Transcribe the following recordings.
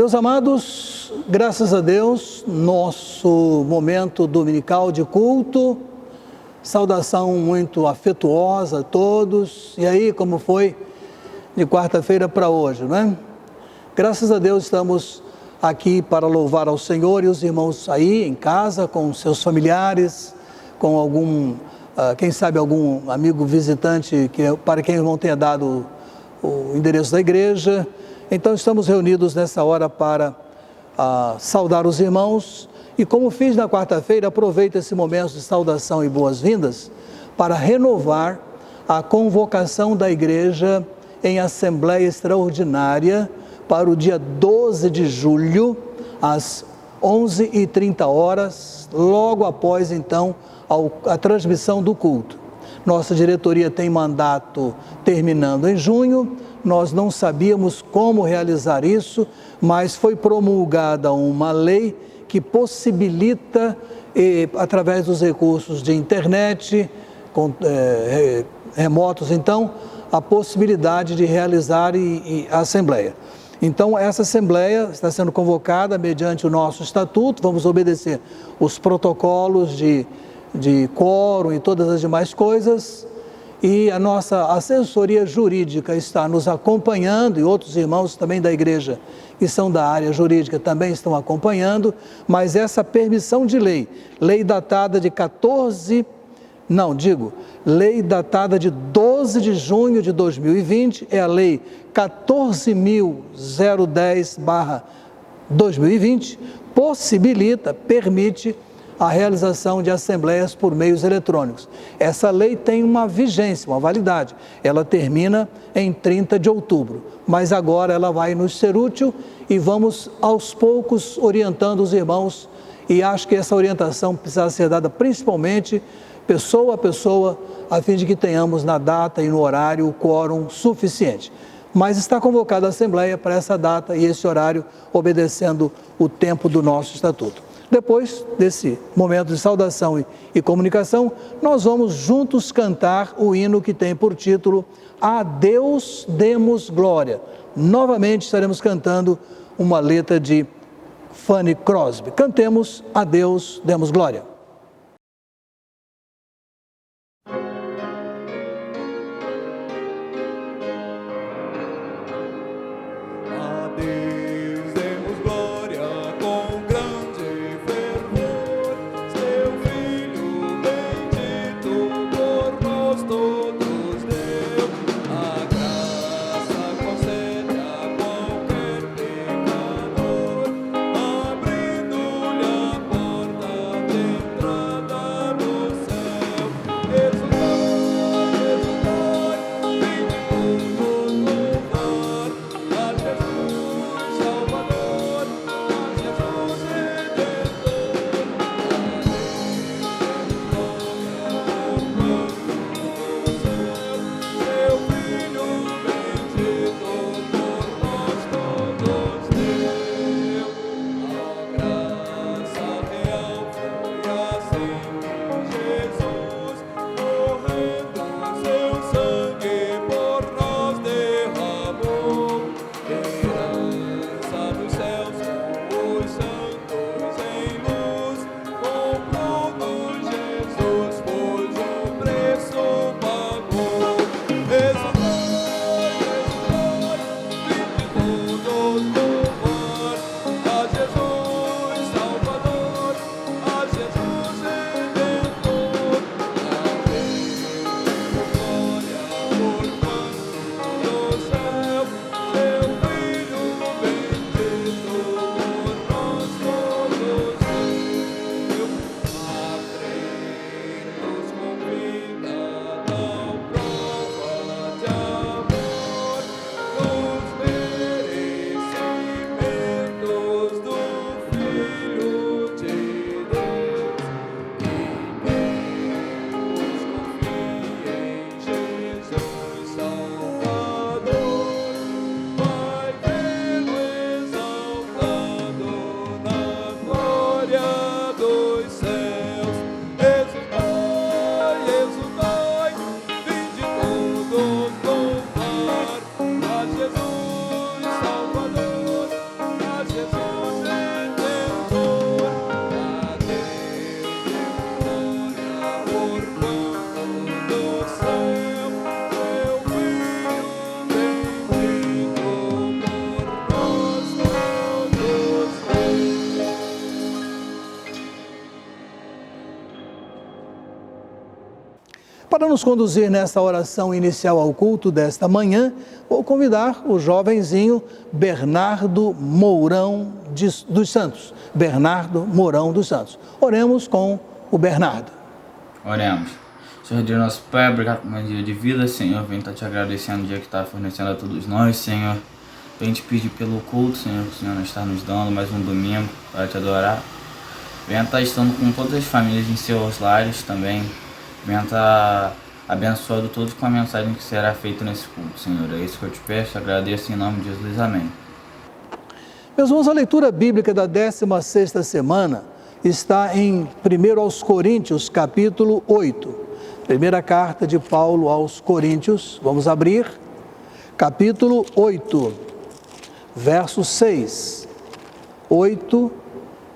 Meus amados, graças a Deus, nosso momento dominical de culto, saudação muito afetuosa a todos. E aí, como foi de quarta-feira para hoje, não é? Graças a Deus estamos aqui para louvar ao Senhor, e os irmãos aí em casa, com seus familiares, com algum, quem sabe algum amigo visitante para quem o irmão tenha dado o endereço da igreja. Então estamos reunidos nessa hora para saudar os irmãos, e como fiz na quarta-feira, aproveito esse momento de saudação e boas-vindas para renovar a convocação da igreja em Assembleia Extraordinária para o dia 12 de julho, às 11h30, logo após então a transmissão do culto. Nossa diretoria tem mandato terminando em junho, nós não sabíamos como realizar isso, mas foi promulgada uma lei que possibilita, através dos recursos de internet, remotos então, a possibilidade de realizar a Assembleia. Então, essa Assembleia está sendo convocada mediante o nosso estatuto, vamos obedecer os protocolos de quórum e todas as demais coisas, e a nossa assessoria jurídica está nos acompanhando, e outros irmãos também da igreja que são da área jurídica também estão acompanhando, mas essa permissão de lei datada de lei datada de 12 de junho de 2020, é a lei 14.010/2020, permite a realização de assembleias por meios eletrônicos. Essa lei tem uma vigência, uma validade, ela termina em 30 de outubro, mas agora ela vai nos ser útil e vamos aos poucos orientando os irmãos, e acho que essa orientação precisa ser dada principalmente pessoa a pessoa, a fim de que tenhamos na data e no horário o quórum suficiente. Mas está convocada a Assembleia para essa data e esse horário, obedecendo o tempo do nosso estatuto. Depois desse momento de saudação e comunicação, nós vamos juntos cantar o hino que tem por título A Deus Demos Glória. Novamente estaremos cantando uma letra de Fanny Crosby. Cantemos A Deus Demos Glória. Abrindo-lhe a porta de Para nos conduzir nesta oração inicial ao culto desta manhã, vou convidar o jovenzinho Bernardo Mourão dos Santos. Bernardo Mourão dos Santos. Oremos com o Bernardo. Oremos. Senhor Deus, nosso Pai, obrigado por mais um dia de vida, Senhor. Vem estar te agradecendo o dia que está fornecendo a todos nós, Senhor. Vem te pedir pelo culto, Senhor, que o Senhor está nos dando mais um domingo para te adorar. Venha estar estando com todas as famílias em seus lares também. Venha estar abençoando todos com a mensagem que será feita nesse culto, Senhor. É isso que eu te peço, agradeço em nome de Jesus. Amém. Meus irmãos, a leitura bíblica da 16ª semana está em 1 aos Coríntios, capítulo 8. Primeira carta de Paulo aos Coríntios. Vamos abrir. Capítulo 8, verso 6. 8,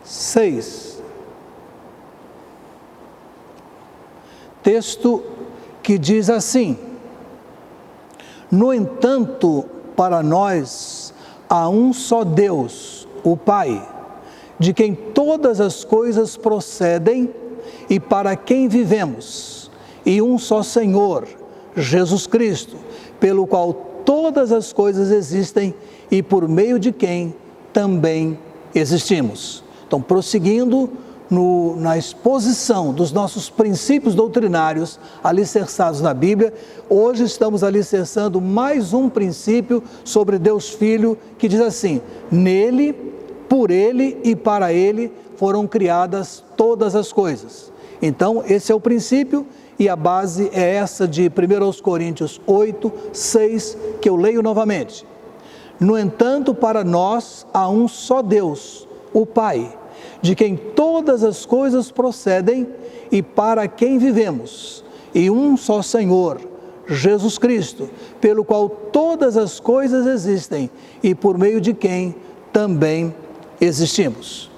6. Texto que diz assim: no entanto, para nós há um só Deus, o Pai, de quem todas as coisas procedem e para quem vivemos, e um só Senhor, Jesus Cristo, pelo qual todas as coisas existem e por meio de quem também existimos. Então, prosseguindo na exposição dos nossos princípios doutrinários alicerçados na Bíblia, hoje estamos alicerçando mais um princípio sobre Deus Filho, que diz assim: nele, por ele e para ele foram criadas todas as coisas. Então, esse é o princípio e a base é essa de 1 Coríntios 8, 6, que eu leio novamente. No entanto, para nós há um só Deus, o Pai, de quem todas as coisas procedem e para quem vivemos, e um só Senhor, Jesus Cristo, pelo qual todas as coisas existem e por meio de quem também existimos.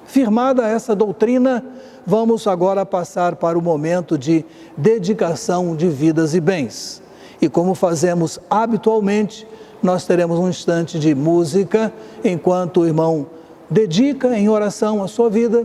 Firmada essa doutrina, vamos agora passar para o momento de dedicação de vidas e bens. E como fazemos habitualmente, nós teremos um instante de música enquanto o irmão dedica em oração a sua vida,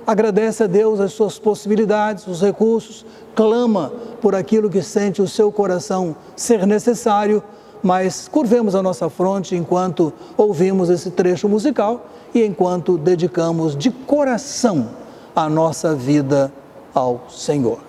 agradece a Deus as suas possibilidades, os recursos, clama por aquilo que sente o seu coração ser necessário, mas curvemos a nossa fronte enquanto ouvimos esse trecho musical e enquanto dedicamos de coração a nossa vida ao Senhor.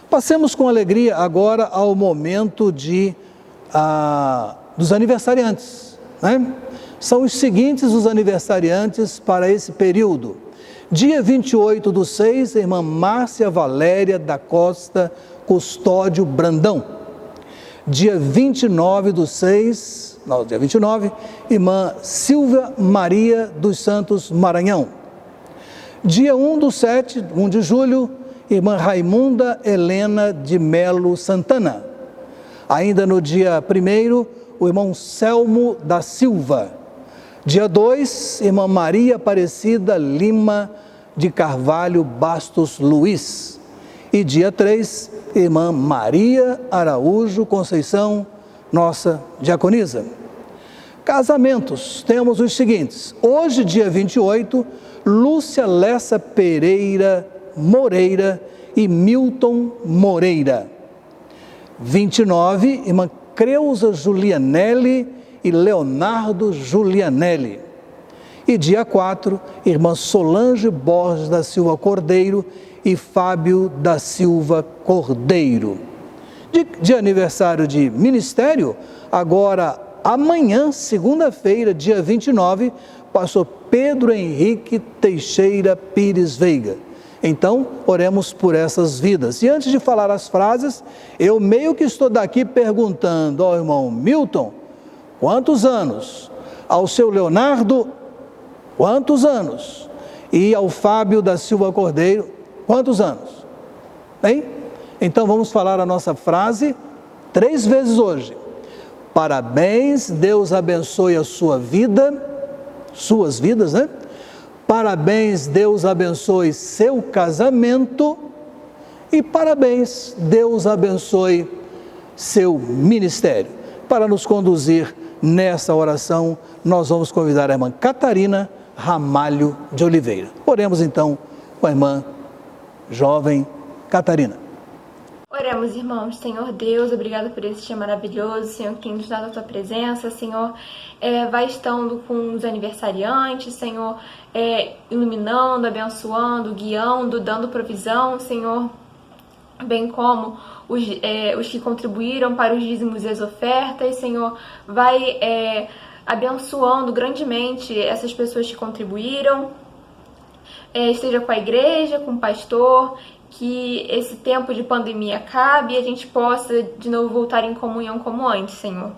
Passemos com alegria agora ao momento dos aniversariantes, né? São os seguintes os aniversariantes para esse período. Dia 28/6, irmã Márcia Valéria da Costa Custódio Brandão. Dia 29/6, dia 29, irmã Silvia Maria dos Santos Maranhão. Dia 1/7, 1 de julho, irmã Raimunda Helena de Melo Santana. Ainda no dia 1º, o irmão Selmo da Silva. Dia 2, irmã Maria Aparecida Lima de Carvalho Bastos Luiz. E dia 3, irmã Maria Araújo Conceição, nossa diaconisa. Casamentos, temos os seguintes: hoje, dia 28, Lúcia Lessa Pereira Moreira e Milton Moreira. 29, irmã Creuza Julianelli e Leonardo Julianelli. E dia 4, irmã Solange Borges da Silva Cordeiro e Fábio da Silva Cordeiro. De aniversário de ministério, agora amanhã, segunda-feira, dia 29, pastor Pedro Henrique Teixeira Pires Veiga. Então, oremos por essas vidas. E antes de falar as frases, eu meio que estou daqui perguntando ao irmão Milton, quantos anos? Ao seu Leonardo, quantos anos? E ao Fábio da Silva Cordeiro, quantos anos? Bem, então vamos falar a nossa frase 3 vezes hoje. Parabéns, Deus abençoe a sua vida, suas vidas, né? Parabéns, Deus abençoe seu casamento. E parabéns, Deus abençoe seu ministério. Para nos conduzir nessa oração, nós vamos convidar a irmã Catarina Ramalho de Oliveira. Oremos então com a irmã jovem Catarina. Oremos, irmãos. Senhor Deus, obrigado por esse dia maravilhoso, Senhor, que tem nos dado a tua presença, Senhor, vai estando com os aniversariantes, Senhor, iluminando, abençoando, guiando, dando provisão, Senhor, bem como os que contribuíram para os dízimos e as ofertas, Senhor, vai abençoando grandemente essas pessoas que contribuíram, esteja com a igreja, com o pastor, que esse tempo de pandemia acabe e a gente possa de novo voltar em comunhão como antes, Senhor.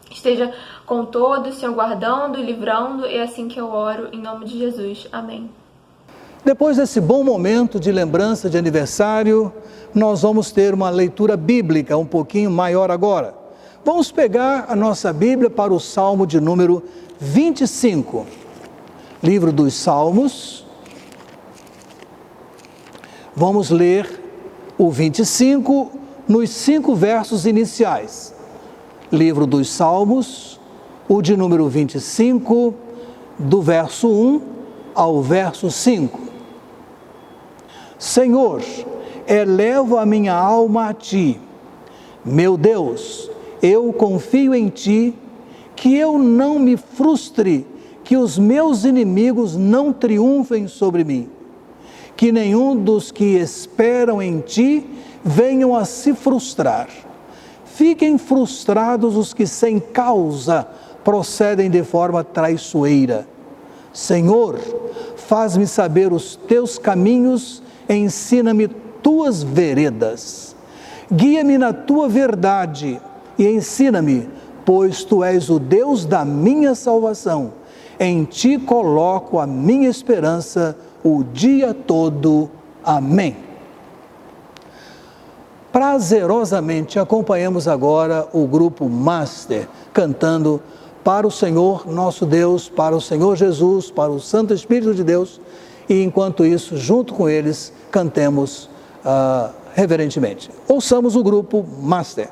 Esteja com todos, Senhor, guardando e livrando, é assim que eu oro, em nome de Jesus. Amém. Depois desse bom momento de lembrança de aniversário, nós vamos ter uma leitura bíblica um pouquinho maior agora. Vamos pegar a nossa Bíblia para o Salmo de número 25. Livro dos Salmos. Vamos ler o 25 nos 5 versos iniciais. Livro dos Salmos, o de número 25, do verso 1 ao verso 5. Senhor, elevo a minha alma a Ti. Meu Deus, eu confio em Ti, que eu não me frustre, que os meus inimigos não triunfem sobre mim. Que nenhum dos que esperam em Ti venham a se frustrar. Fiquem frustrados os que sem causa procedem de forma traiçoeira. Senhor, faz-me saber os Teus caminhos, ensina-me Tuas veredas. Guia-me na Tua verdade e ensina-me, pois Tu és o Deus da minha salvação. Em Ti coloco a minha esperança o dia todo. Amém. Prazerosamente acompanhamos agora o grupo Master, cantando para o Senhor nosso Deus, para o Senhor Jesus, para o Santo Espírito de Deus, e enquanto isso, junto com eles, cantemos reverentemente. Ouçamos o grupo Master.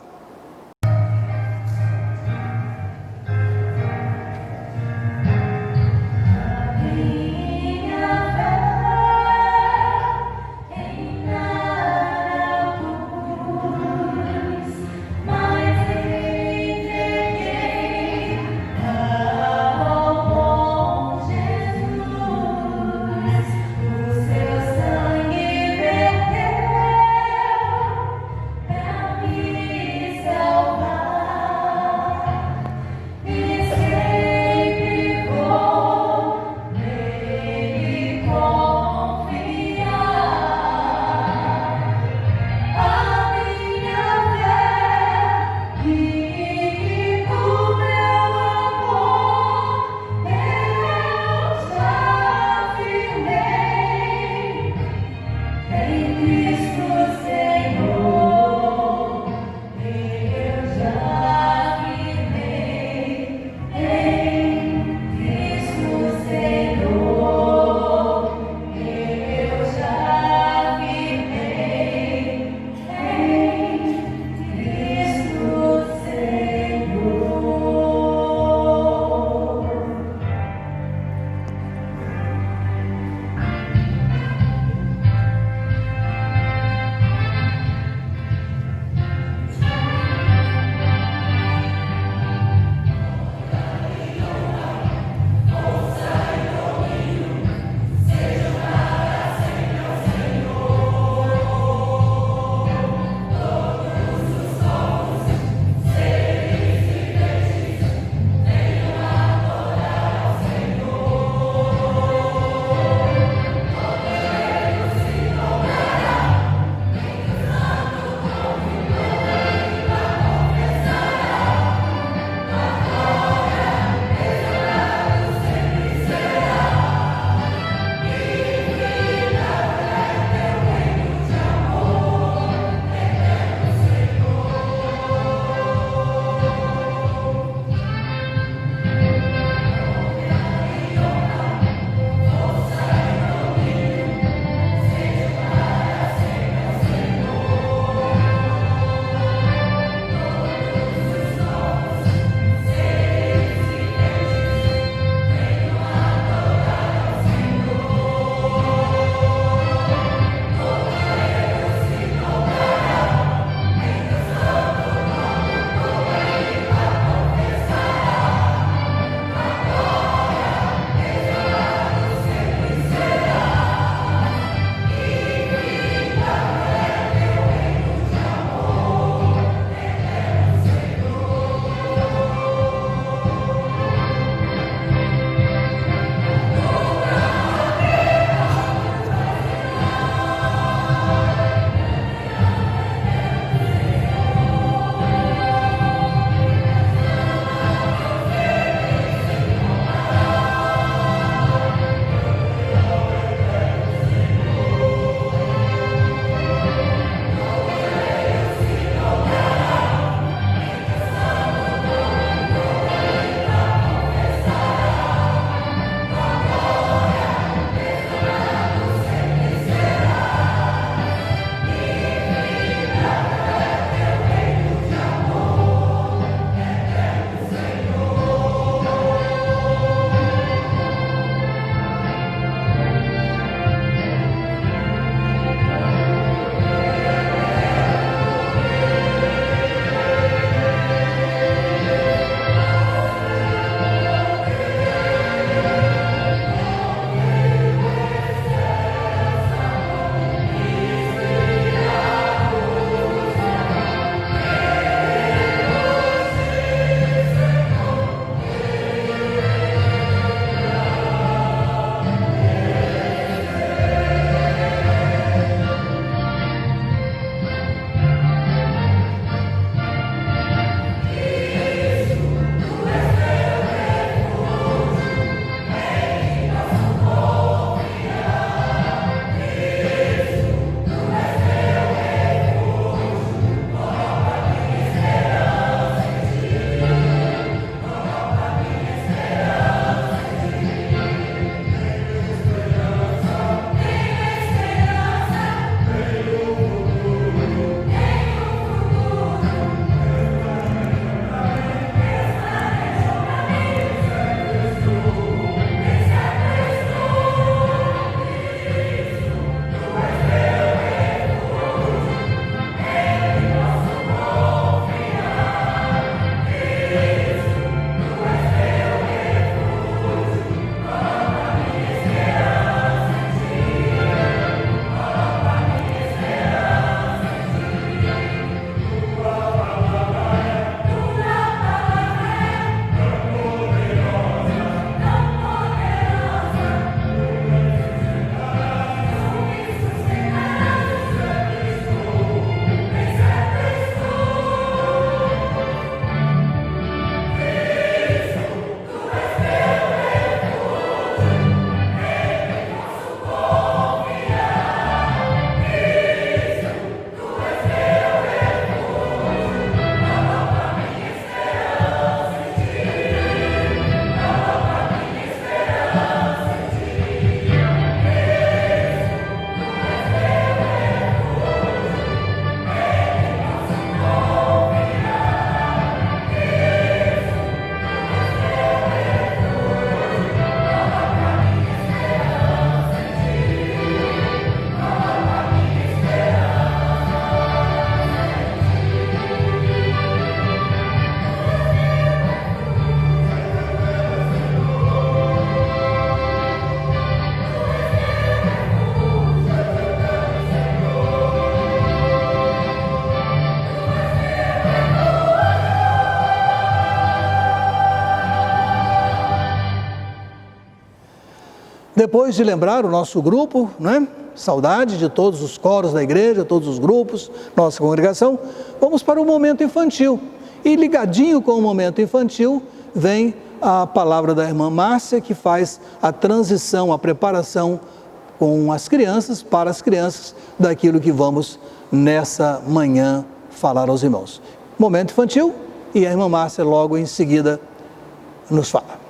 Yeah. Depois de lembrar o nosso grupo, né? Saudade de todos os coros da igreja, todos os grupos, nossa congregação, vamos para o momento infantil. E ligadinho com o momento infantil, vem a palavra da irmã Márcia, que faz a transição, a preparação com as crianças, para as crianças, daquilo que vamos nessa manhã falar aos irmãos. Momento infantil, e a irmã Márcia logo em seguida nos fala.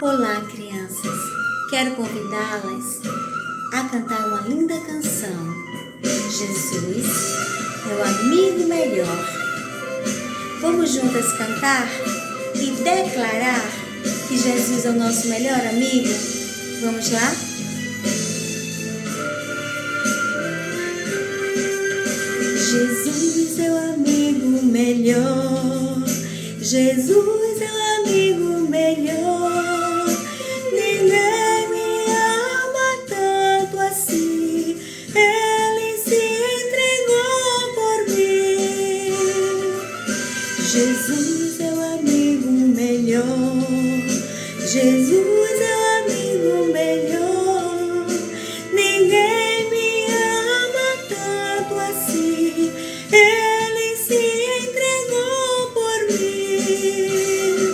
Olá, crianças! Quero convidá-las a cantar uma linda canção. Jesus, meu amigo melhor. Vamos juntas cantar e declarar que Jesus é o nosso melhor amigo? Vamos lá? Jesus é o amigo melhor. Jesus é o amigo melhor. Ninguém me ama tanto assim. Ele se entregou por mim. Jesus é o amigo melhor. Jesus é o amigo melhor. Ninguém me ama tanto assim. Ele se entregou por mim.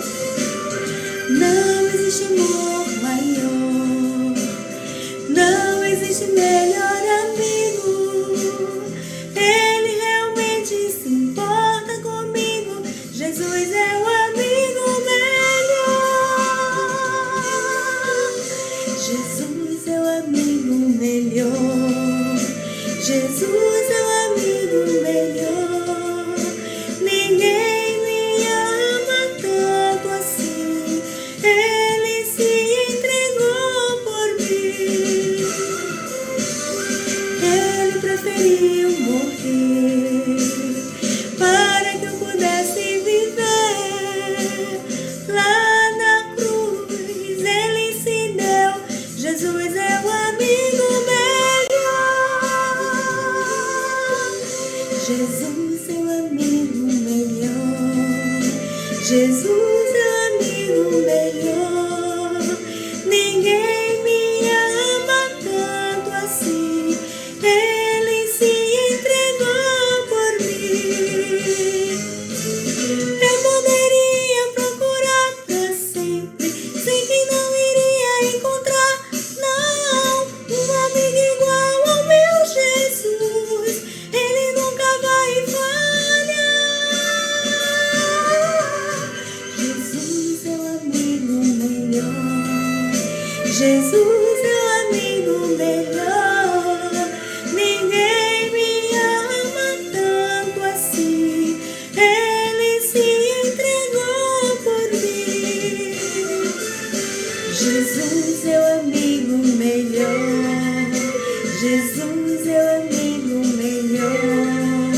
Não existe amor maior. Não existe melhor amigo. Ele realmente se importa comigo. Jesus é o amigo melhor. Jesus é o amigo melhor. Jesus é o amigo melhor. Ninguém me ama tanto assim. Ele se entregou por mim. Ele preferiu morrer para que eu pudesse viver. Lá na cruz ele se deu. Jesus é o amigo melhor. Jesus é o amigo melhor. Jesus é o amigo melhor. Ninguém me ama tanto assim. Ele se entregou por mim. Eu poderia procurar pra sempre, sei que não iria encontrar, não, um amigo igual ao meu Jesus. Ele nunca vai falhar. Jesus é o amigo melhor. Jesus é o amigo melhor. Ninguém me ama tanto assim. Ele se entregou por mim. Jesus é o amigo melhor. Jesus é o amigo melhor.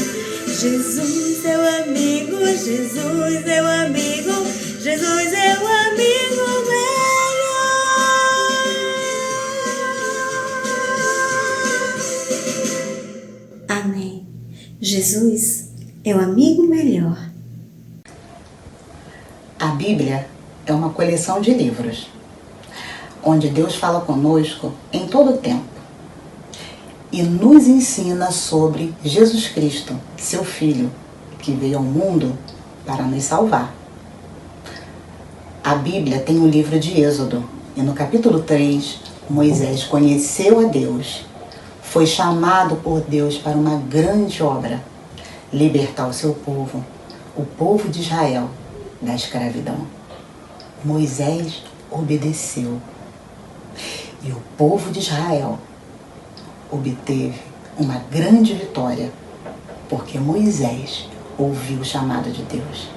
Jesus é o amigo. Jesus é o amigo. Jesus é o amigo melhor. Amém. Jesus é o amigo melhor. A Bíblia é uma coleção de livros, onde Deus fala conosco em todo o tempo e nos ensina sobre Jesus Cristo, seu Filho, que veio ao mundo para nos salvar. A Bíblia tem o livro de Êxodo, e no capítulo 3, Moisés conheceu a Deus, foi chamado por Deus para uma grande obra, libertar o seu povo, o povo de Israel, da escravidão. Moisés obedeceu, e o povo de Israel obteve uma grande vitória, porque Moisés ouviu o chamado de Deus.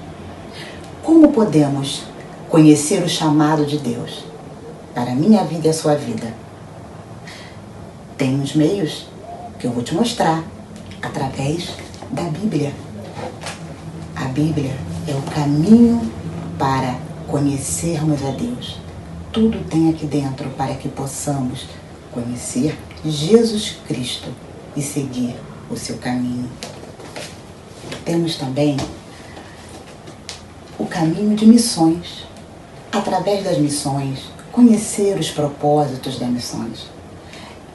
Como podemos conhecer o chamado de Deus para a minha vida e a sua vida? Tem uns meios que eu vou te mostrar através da Bíblia. A Bíblia é o caminho para conhecermos a Deus. Tudo tem aqui dentro para que possamos conhecer Jesus Cristo e seguir o seu caminho. Temos também caminho de missões. Através das missões, conhecer os propósitos das missões.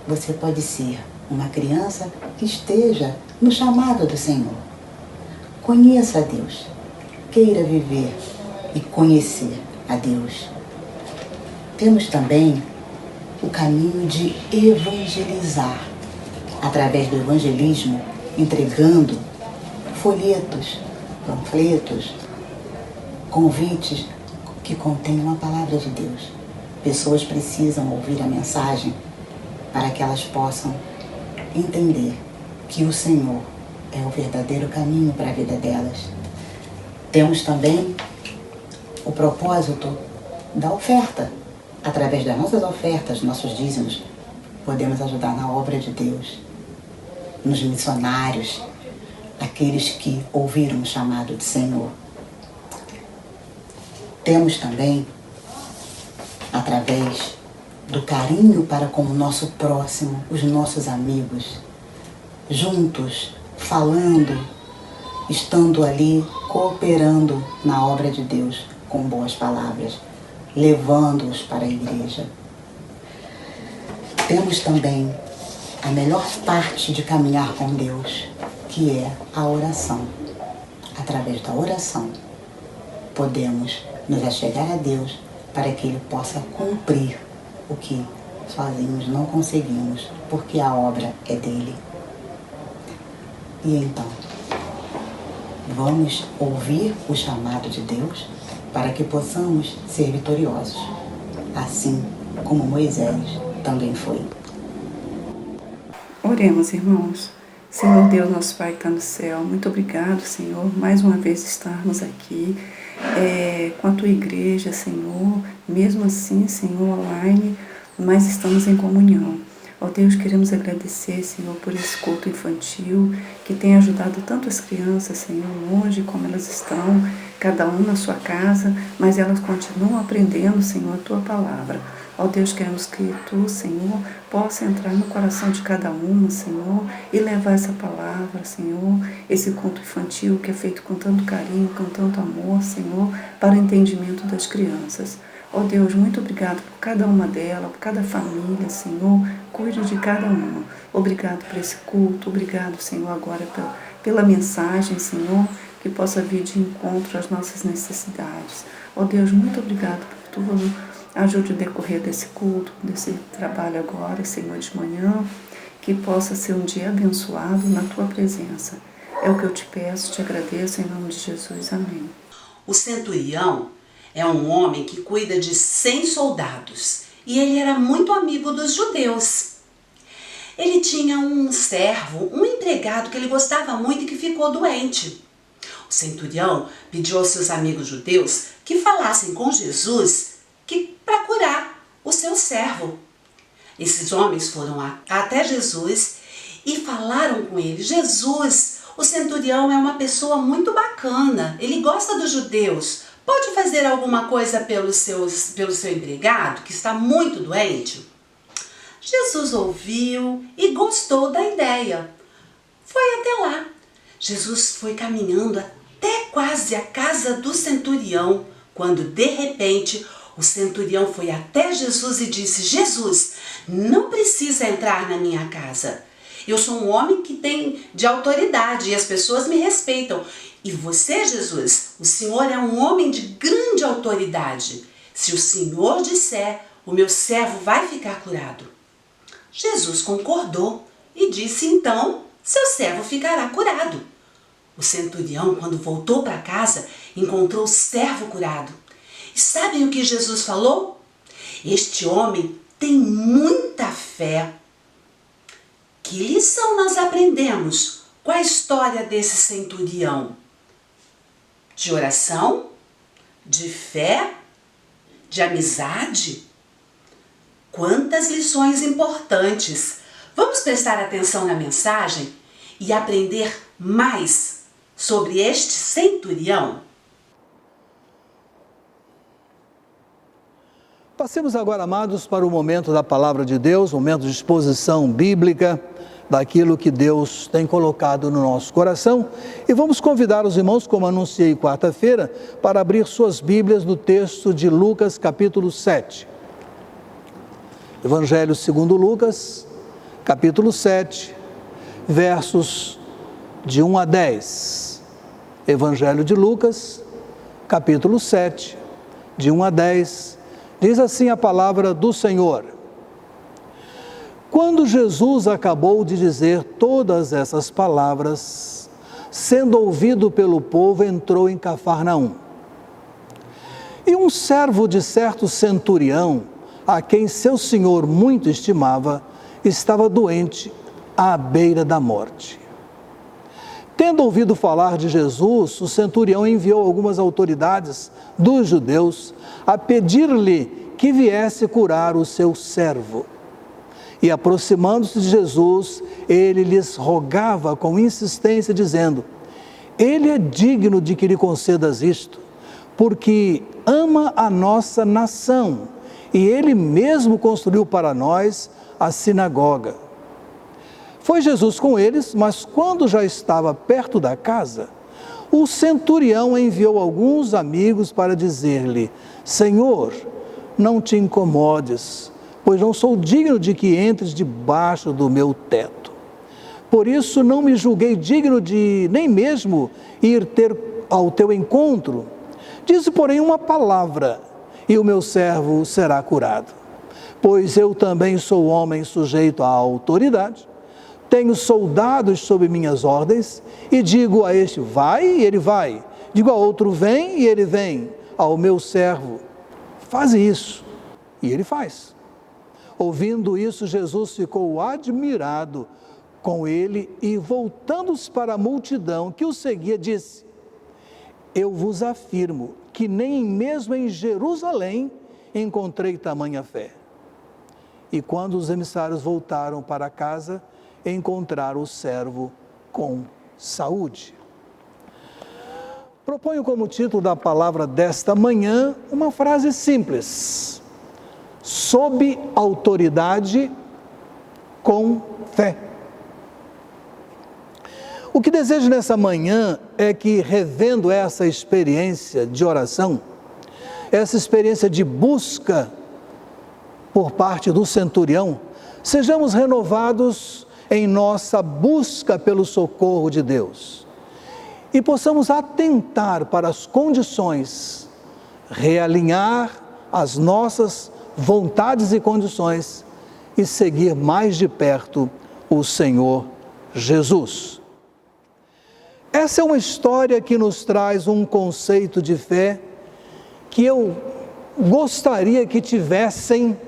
Você pode ser uma criança que esteja no chamado do Senhor. Conheça a Deus. Queira viver e conhecer a Deus. Temos também o caminho de evangelizar. Através do evangelismo, entregando folhetos, panfletos, convites que contenham a palavra de Deus. Pessoas precisam ouvir a mensagem para que elas possam entender que o Senhor é o verdadeiro caminho para a vida delas. Temos também o propósito da oferta. Através das nossas ofertas, nossos dízimos, podemos ajudar na obra de Deus, nos missionários, aqueles que ouviram o chamado do Senhor. Temos também, através do carinho para com o nosso próximo, os nossos amigos, juntos, falando, estando ali, cooperando na obra de Deus com boas palavras, levando-os para a igreja. Temos também a melhor parte de caminhar com Deus, que é a oração. Através da oração, podemos nos achegar a Deus para que Ele possa cumprir o que sozinhos não conseguimos, porque a obra é dele. E então, vamos ouvir o chamado de Deus para que possamos ser vitoriosos, assim como Moisés também foi. Oremos, irmãos. Senhor Deus, nosso Pai que está no céu, muito obrigado, Senhor, mais uma vez estarmos aqui com a Tua igreja, Senhor, mesmo assim, Senhor, online, mas estamos em comunhão. Ó Deus, queremos agradecer, Senhor, por esse culto infantil que tem ajudado tanto as crianças, Senhor, longe como elas estão, cada um na sua casa, mas elas continuam aprendendo, Senhor, a Tua palavra. Ó Deus, queremos que Tu, Senhor, possa entrar no coração de cada uma, Senhor, e levar essa palavra, Senhor, esse culto infantil que é feito com tanto carinho, com tanto amor, Senhor, para o entendimento das crianças. Ó Deus, muito obrigado por cada uma delas, por cada família, Senhor, cuide de cada uma. Obrigado por esse culto, obrigado, Senhor, agora pela mensagem, Senhor, que possa vir de encontro às nossas necessidades. Ó Deus, muito obrigado por Tu ajude o decorrer desse culto, desse trabalho agora, Senhor, de manhã, que possa ser um dia abençoado na Tua presença. É o que eu te peço, te agradeço, em nome de Jesus. Amém. O centurião é um homem que cuida de 100 soldados e ele era muito amigo dos judeus. Ele tinha um servo, um empregado que ele gostava muito e que ficou doente. O centurião pediu aos seus amigos judeus que falassem com Jesus para curar o seu servo. Esses homens foram até Jesus e falaram com ele: Jesus, o centurião é uma pessoa muito bacana, ele gosta dos judeus, pode fazer alguma coisa pelo seu empregado que está muito doente? Jesus ouviu e gostou da ideia. Foi até lá. Jesus foi caminhando até quase a casa do centurião, quando de repente o centurião foi até Jesus e disse: Jesus, não precisa entrar na minha casa. Eu sou um homem que tem de autoridade e as pessoas me respeitam. E você, Jesus, o Senhor é um homem de grande autoridade. Se o Senhor disser, o meu servo vai ficar curado. Jesus concordou e disse: então, seu servo ficará curado. O centurião, quando voltou para casa, encontrou o servo curado. E sabem o que Jesus falou? Este homem tem muita fé. Que lição nós aprendemos com a história desse centurião? De oração? De fé? De amizade? Quantas lições importantes! Vamos prestar atenção na mensagem e aprender mais sobre este centurião? Passemos agora, amados, para o momento da Palavra de Deus, momento de exposição bíblica. daquilo que Deus tem colocado no nosso coração. E vamos convidar os irmãos, como anunciei quarta-feira, para abrir suas Bíblias no texto de Lucas, capítulo 7. Evangelho segundo Lucas, capítulo 7, versos de 1 a 10. Evangelho de Lucas, capítulo 7, de 1 a 10, diz assim a palavra do Senhor. Quando Jesus acabou de dizer todas essas palavras, sendo ouvido pelo povo, entrou em Cafarnaum. E um servo de certo centurião, a quem seu senhor muito estimava, estava doente, à beira da morte. Tendo ouvido falar de Jesus, o centurião enviou algumas autoridades dos judeus a pedir-lhe que viesse curar o seu servo. E aproximando-se de Jesus, ele lhes rogava com insistência, dizendo: Ele é digno de que lhe concedas isto, porque ama a nossa nação, e ele mesmo construiu para nós a sinagoga. Foi Jesus com eles, mas quando já estava perto da casa, o centurião enviou alguns amigos para dizer-lhe: Senhor, não te incomodes, pois não sou digno de que entres debaixo do meu teto. Por isso não me julguei digno de nem mesmo ir ao teu encontro. Dize, porém, uma palavra, e o meu servo será curado. Pois eu também sou homem sujeito à autoridade, tenho soldados sob minhas ordens, e digo a este, vai, e ele vai. Digo a outro, vem, e ele vem. Ao meu servo, faz isso, e ele faz. Ouvindo isso, Jesus ficou admirado com ele e, voltando-se para a multidão que o seguia, disse: Eu vos afirmo que nem mesmo em Jerusalém encontrei tamanha fé. E quando os emissários voltaram para casa, encontraram o servo com saúde. Proponho como título da palavra desta manhã uma frase simples: sob autoridade, com fé. O que desejo nessa manhã é que, revendo essa experiência de oração, essa experiência de busca por parte do centurião, sejamos renovados em nossa busca pelo socorro de Deus e possamos atentar para as condições, realinhar as nossas vontades e condições e seguir mais de perto o Senhor Jesus. Essa é uma história que nos traz um conceito de fé que eu gostaria que tivessem,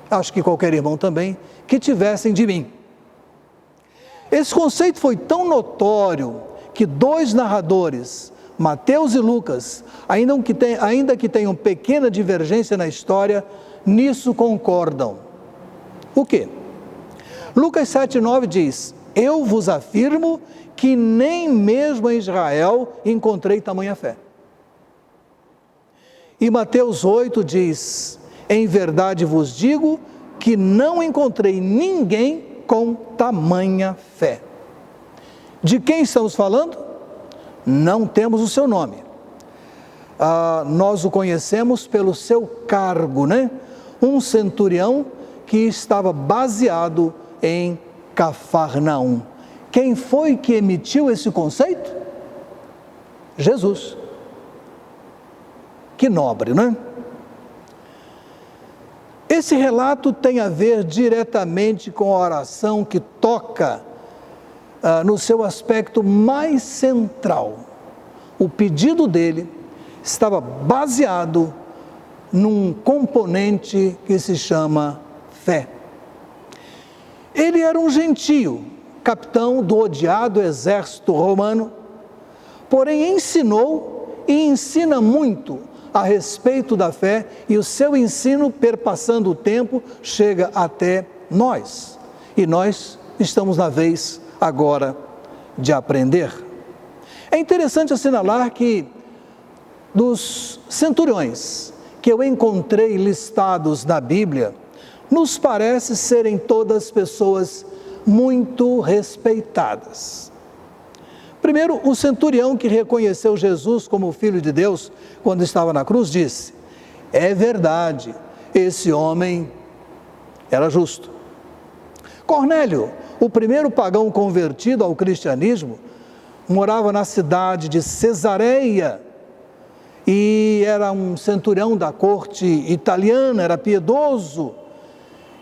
acho que qualquer irmão também, que tivessem de mim. Esse conceito foi tão notório que dois narradores, Mateus e Lucas, ainda que tenham pequena divergência na história, nisso concordam. O quê? Lucas 7,9 diz: Eu vos afirmo que nem mesmo em Israel encontrei tamanha fé. E Mateus 8 diz: Em verdade vos digo que não encontrei ninguém com tamanha fé. De quem estamos falando? Não temos o seu nome. Nós o conhecemos pelo seu cargo, né? Um centurião que estava baseado em Cafarnaum. Quem foi que emitiu esse conceito? Jesus. Que nobre, não é? Esse relato tem a ver diretamente com a oração que toca no seu aspecto mais central. O pedido dele estava baseado num componente que se chama fé. Ele era um gentio, capitão do odiado exército romano, porém ensinou e ensina muito a respeito da fé, e o seu ensino, perpassando o tempo, chega até nós. E nós estamos na vez agora de aprender. É interessante assinalar que dos centuriões que eu encontrei listados na Bíblia, nos parece serem todas pessoas muito respeitadas. Primeiro, o centurião que reconheceu Jesus como Filho de Deus quando estava na cruz disse: é verdade, esse homem era justo. Cornélio, o primeiro pagão convertido ao cristianismo, morava na cidade de Cesareia e era um centurião da corte italiana, era piedoso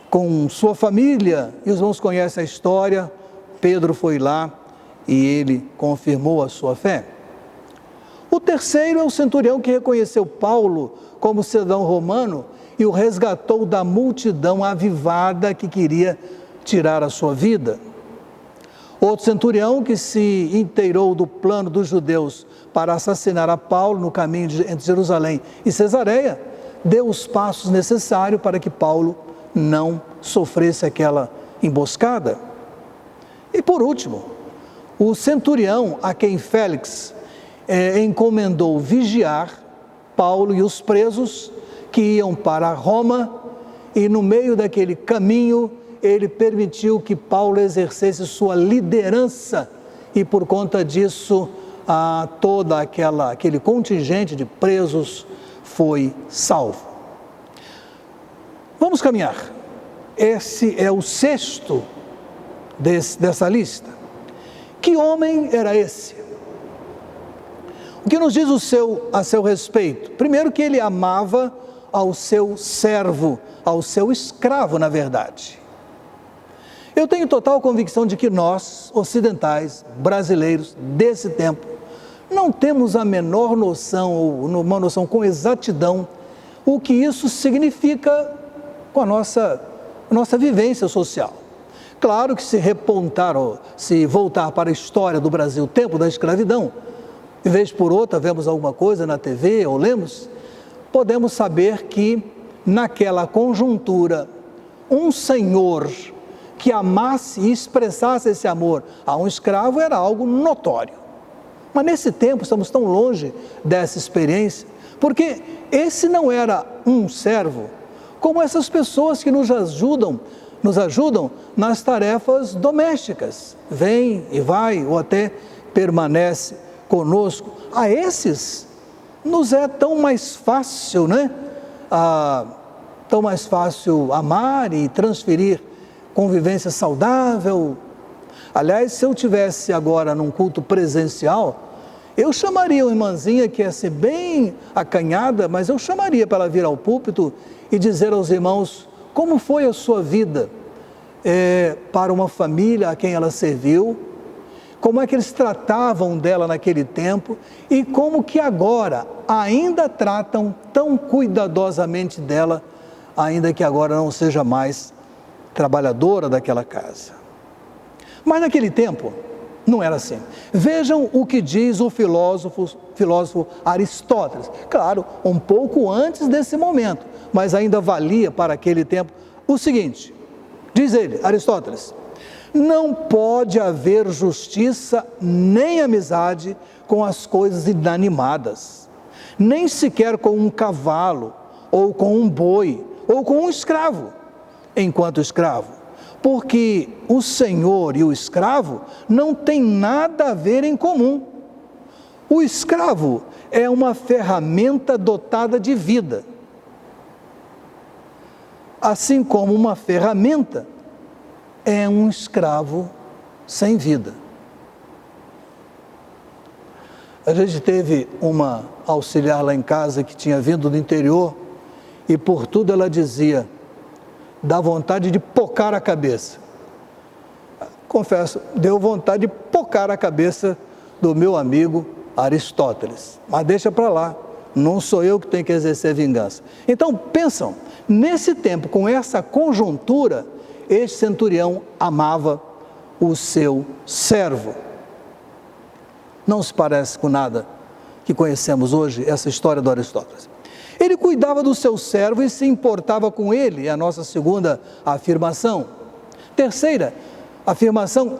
com sua família. E os irmãos conhecem a história. Pedro foi lá e ele confirmou a sua fé. O terceiro é o centurião que reconheceu Paulo como cidadão romano e o resgatou da multidão avivada que queria tirar a sua vida. Outro centurião que se inteirou do plano dos judeus para assassinar a Paulo no caminho entre Jerusalém e Cesareia, deu os passos necessários para que Paulo não sofresse aquela emboscada. E por último, o centurião a quem Félix encomendou vigiar Paulo e os presos que iam para Roma, e no meio daquele caminho ele permitiu que Paulo exercesse sua liderança e por conta disso aquele contingente de presos foi salvo. Vamos caminhar. Esse é o sexto dessa lista. Que homem era esse? O que nos diz a seu respeito? Primeiro, que ele amava ao seu servo, ao seu escravo, na verdade. Eu tenho total convicção de que nós, ocidentais, brasileiros, desse tempo, não temos a menor noção, ou uma noção com exatidão, o que isso significa com a nossa vivência social. Claro que se voltar para a história do Brasil, o tempo da escravidão, de vez por outra vemos alguma coisa na TV ou lemos, podemos saber que naquela conjuntura, um senhor que amasse e expressasse esse amor a um escravo era algo notório. Mas nesse tempo estamos tão longe dessa experiência, porque esse não era um servo, como essas pessoas que nos ajudam nas tarefas domésticas, vem e vai ou até permanece conosco. A esses nos é tão mais fácil, tão mais fácil amar e transferir convivência saudável. Aliás, se eu tivesse agora num culto presencial, eu chamaria uma irmãzinha que ia ser bem acanhada, mas eu chamaria para ela vir ao púlpito e dizer aos irmãos como foi a sua vida para uma família a quem ela serviu, como é que eles tratavam dela naquele tempo e como que agora ainda tratam tão cuidadosamente dela, ainda que agora não seja mais trabalhadora daquela casa. Mas naquele tempo não era assim. Vejam o que diz o filósofo Aristóteles. Claro, um pouco antes desse momento, mas ainda valia para aquele tempo o seguinte, diz ele, Aristóteles: não pode haver justiça nem amizade com as coisas inanimadas, nem sequer com um cavalo, ou com um boi, ou com um escravo, enquanto escravo, porque o senhor e o escravo não têm nada a ver em comum. O escravo é uma ferramenta dotada de vida, assim como uma ferramenta é um escravo sem vida. A gente teve uma auxiliar lá em casa que tinha vindo do interior e por tudo ela dizia, dá vontade de pocar a cabeça. Confesso, deu vontade de pocar a cabeça do meu amigo Aristóteles. Mas deixa para lá, não sou eu que tenho que exercer vingança. Então, pensam, nesse tempo, com essa conjuntura, este centurião amava o seu servo. Não se parece com nada que conhecemos hoje, essa história do Aristóteles. Ele cuidava do seu servo e se importava com ele, é a nossa segunda afirmação. Terceira afirmação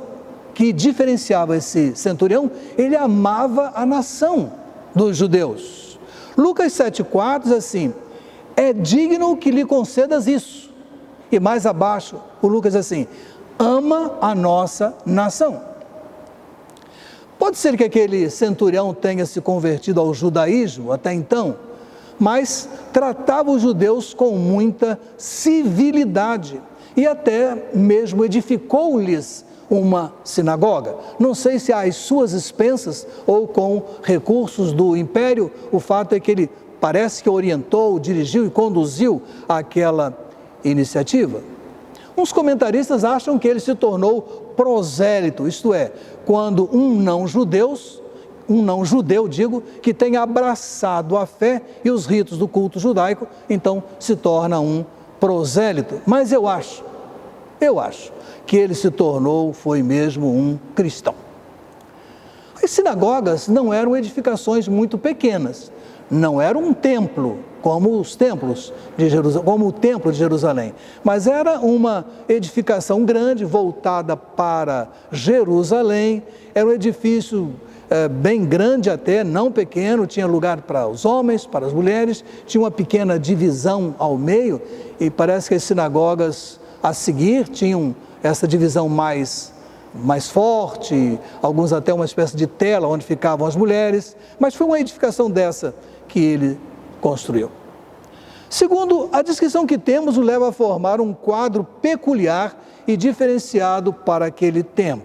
que diferenciava esse centurião, ele amava a nação dos judeus. Lucas 7,4 diz assim, é digno que lhe concedas isso. E mais abaixo, o Lucas diz assim, ama a nossa nação. Pode ser que aquele centurião tenha se convertido ao judaísmo até então, mas tratava os judeus com muita civilidade e até mesmo edificou-lhes uma sinagoga. Não sei se às suas expensas ou com recursos do império, o fato é que ele parece que orientou, dirigiu e conduziu aquela iniciativa. Uns comentaristas acham que ele se tornou prosélito, isto é, quando um não judeu, que tenha abraçado a fé e os ritos do culto judaico, então se torna um prosélito. Mas eu acho que ele se tornou, foi mesmo um cristão. As sinagogas não eram edificações muito pequenas, não era um templo como os templos de Jerusalém, como o templo de Jerusalém, mas era uma edificação grande voltada para Jerusalém. Era um edifício bem grande até, não pequeno, tinha lugar para os homens, para as mulheres, tinha uma pequena divisão ao meio e parece que as sinagogas a seguir tinham essa divisão mais forte, alguns até uma espécie de tela onde ficavam as mulheres, mas foi uma edificação dessa que ele construiu. Segundo, a descrição que temos o leva a formar um quadro peculiar e diferenciado para aquele tempo.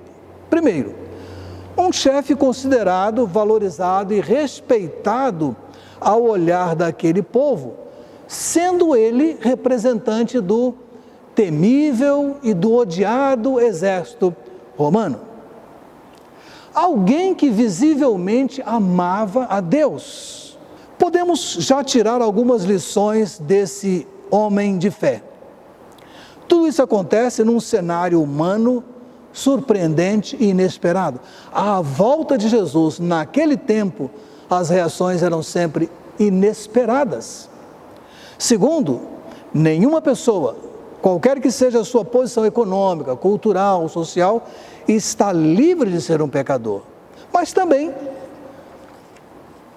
Primeiro, um chefe considerado, valorizado e respeitado ao olhar daquele povo, sendo ele representante do temível e do odiado exército romano. Alguém que visivelmente amava a Deus. Podemos já tirar algumas lições desse homem de fé. Tudo isso acontece num cenário humano surpreendente e inesperado. À volta de Jesus, naquele tempo, as reações eram sempre inesperadas. Segundo, nenhuma pessoa, qualquer que seja a sua posição econômica, cultural, social, está livre de ser um pecador. Mas também,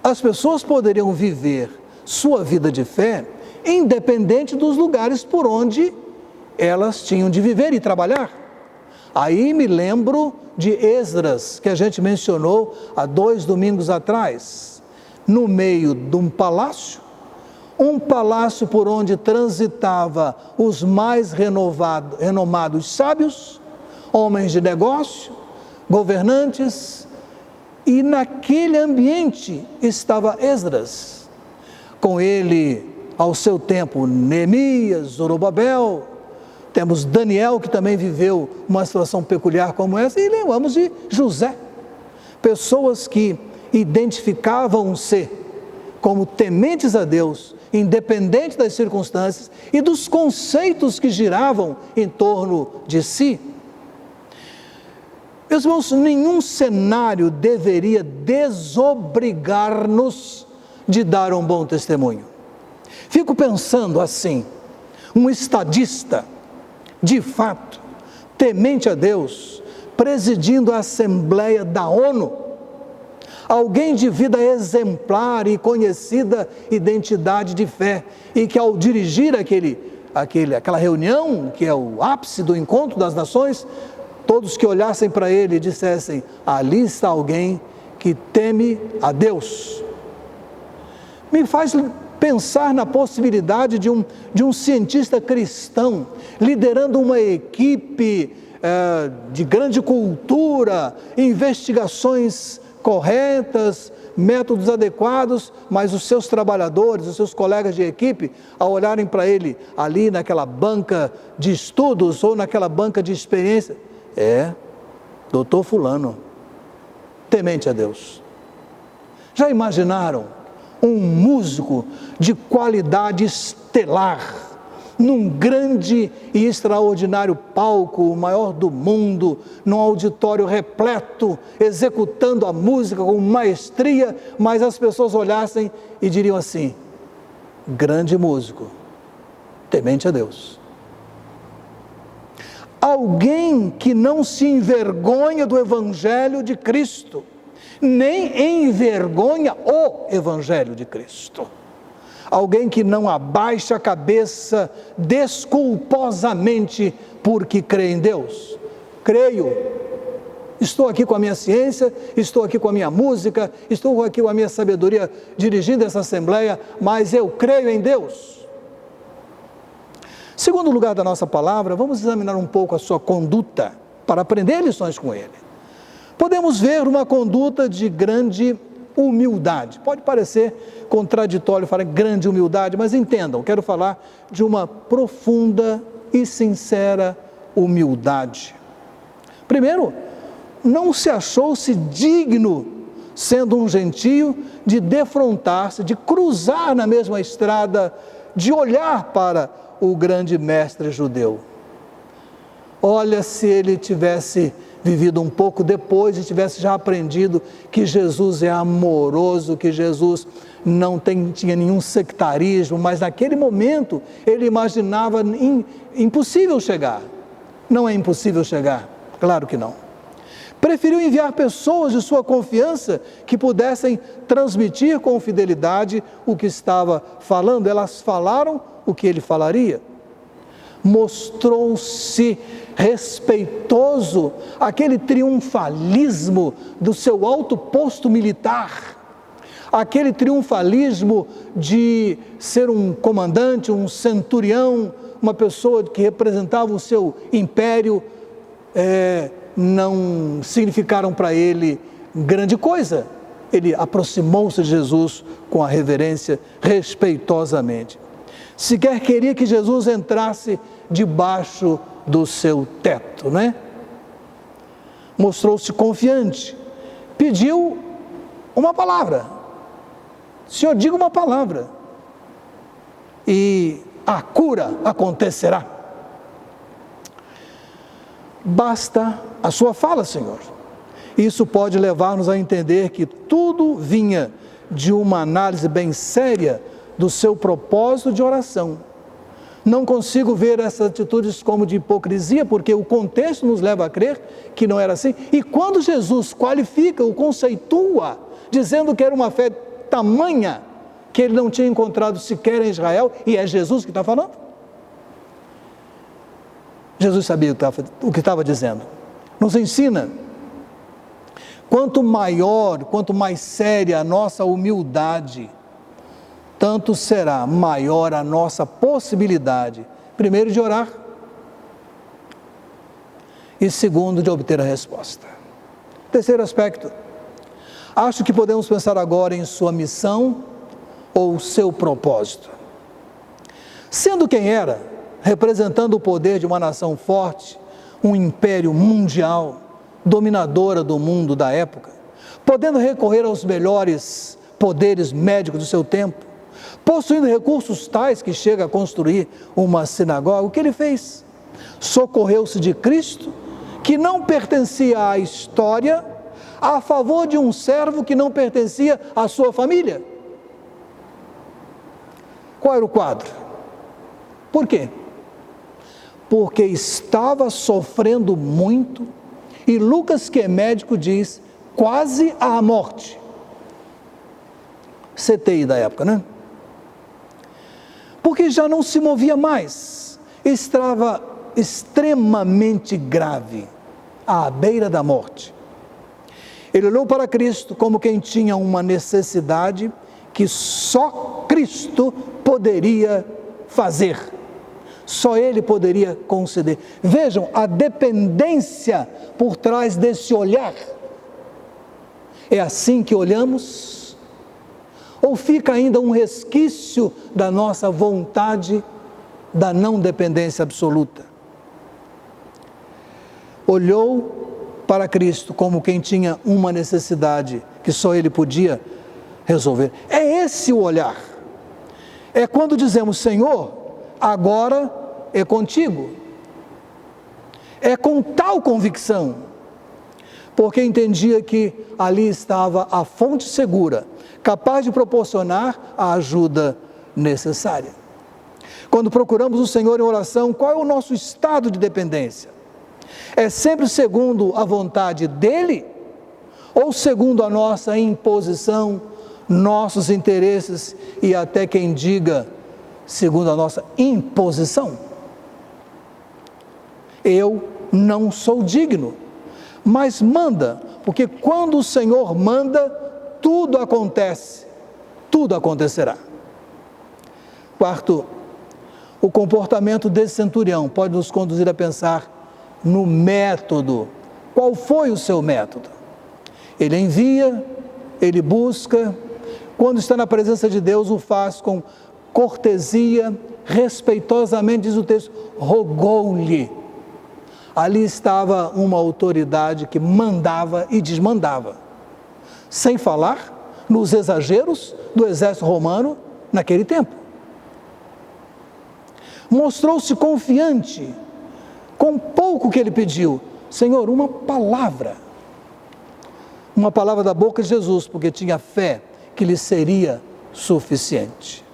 as pessoas poderiam viver sua vida de fé independente dos lugares por onde elas tinham de viver e trabalhar. Aí me lembro de Esdras, que a gente mencionou há 2 domingos atrás, no meio de um palácio por onde transitava os mais renomados sábios, homens de negócio, governantes, e naquele ambiente estava Esdras, com ele ao seu tempo Neemias, Zorobabel, temos Daniel que também viveu uma situação peculiar como essa, e lembramos de José, pessoas que identificavam-se como tementes a Deus, independente das circunstâncias e dos conceitos que giravam em torno de si. Meus irmãos, nenhum cenário deveria desobrigar-nos de dar um bom testemunho. Fico pensando assim, um estadista, de fato, temente a Deus, presidindo a Assembleia da ONU, alguém de vida exemplar e conhecida identidade de fé, e que ao dirigir aquela reunião, que é o ápice do encontro das nações, todos que olhassem para ele e dissessem: ali está alguém que teme a Deus. Me faz pensar na possibilidade de um cientista cristão liderando uma equipe de grande cultura, investigações corretas, métodos adequados, mas os seus trabalhadores, os seus colegas de equipe, ao olharem para ele ali naquela banca de estudos ou naquela banca de experiência, doutor fulano, temente a Deus. Já imaginaram um músico de qualidade estelar, num grande e extraordinário palco, o maior do mundo, num auditório repleto, executando a música com maestria, mas as pessoas olhassem e diriam assim: grande músico, temente a Deus. Alguém que não se envergonha do Evangelho de Cristo, nem envergonha o Evangelho de Cristo. Alguém que não abaixa a cabeça desculposamente porque crê em Deus. creio. Estou aqui com a minha ciência, estou aqui com a minha música, estou aqui com a minha sabedoria dirigindo essa assembleia, mas eu creio em Deus. Segundo lugar da nossa palavra, vamos examinar um pouco a sua conduta, para aprender lições com ele. Podemos ver uma conduta de grande humildade. Pode parecer contraditório falar grande humildade, mas entendam, quero falar de uma profunda e sincera humildade. Primeiro, não se achou-se digno, sendo um gentio, de defrontar-se, de cruzar na mesma estrada, de olhar para o grande mestre judeu. Olha, se ele tivesse vivido um pouco depois e tivesse já aprendido que Jesus é amoroso, que Jesus não tinha nenhum sectarismo, mas naquele momento ele imaginava impossível chegar. Não é impossível chegar, claro que não. Preferiu enviar pessoas de sua confiança que pudessem transmitir com fidelidade o que estava falando. Elas falaram o que ele falaria. Mostrou-se respeitoso, aquele triunfalismo do seu alto posto militar, aquele triunfalismo de ser um comandante, um centurião, uma pessoa que representava o seu império, não significaram para ele grande coisa. Ele aproximou-se de Jesus com a reverência, respeitosamente. Sequer queria que Jesus entrasse debaixo do seu teto, né? Mostrou-se confiante, pediu uma palavra. Senhor, diga uma palavra e a cura acontecerá. Basta a sua fala, Senhor. Isso pode levar-nos a entender que tudo vinha de uma análise bem séria do seu propósito de oração. Não consigo ver essas atitudes como de hipocrisia, porque o contexto nos leva a crer que não era assim. E quando Jesus qualifica, o conceitua, dizendo que era uma fé tamanha que ele não tinha encontrado sequer em Israel, e é Jesus que está falando. Jesus sabia o que estava dizendo. Nos ensina, quanto maior, quanto mais séria a nossa humildade, tanto será maior a nossa possibilidade, primeiro, de orar, e segundo, de obter a resposta. Terceiro aspecto, acho que podemos pensar agora em sua missão ou seu propósito. Sendo quem era, representando o poder de uma nação forte, um império mundial, dominadora do mundo da época, podendo recorrer aos melhores poderes médicos do seu tempo, possuindo recursos tais que chega a construir uma sinagoga, o que ele fez? Socorreu-se de Cristo, que não pertencia à história, a favor de um servo que não pertencia à sua família. Qual era o quadro? Por quê? Porque estava sofrendo muito, e Lucas, que é médico, diz, quase à morte. CTI da época, né? Porque já não se movia mais, estava extremamente grave, à beira da morte. Ele olhou para Cristo como quem tinha uma necessidade que só Cristo poderia fazer, só Ele poderia conceder. Vejam a dependência por trás desse olhar. É assim que olhamos? Ou fica ainda um resquício da nossa vontade da não dependência absoluta? Olhou para Cristo como quem tinha uma necessidade que só Ele podia resolver. É esse o olhar. É quando dizemos, Senhor, agora é contigo. É com tal convicção, porque entendia que ali estava a fonte segura, capaz de proporcionar a ajuda necessária. Quando procuramos o Senhor em oração, qual é o nosso estado de dependência? É sempre segundo a vontade dEle ou segundo a nossa imposição, nossos interesses e até quem diga segundo a nossa imposição? Eu não sou digno, mas manda, porque quando o Senhor manda, tudo acontece, tudo acontecerá. Quarto, o comportamento desse centurião pode nos conduzir a pensar no método. Qual foi o seu método? Ele envia, ele busca, quando está na presença de Deus, o faz com cortesia, respeitosamente, diz o texto, rogou-lhe. Ali estava uma autoridade que mandava e desmandava, sem falar nos exageros do exército romano naquele tempo. Mostrou-se confiante com pouco que ele pediu. Senhor, uma palavra da boca de Jesus, porque tinha fé que lhe seria suficiente.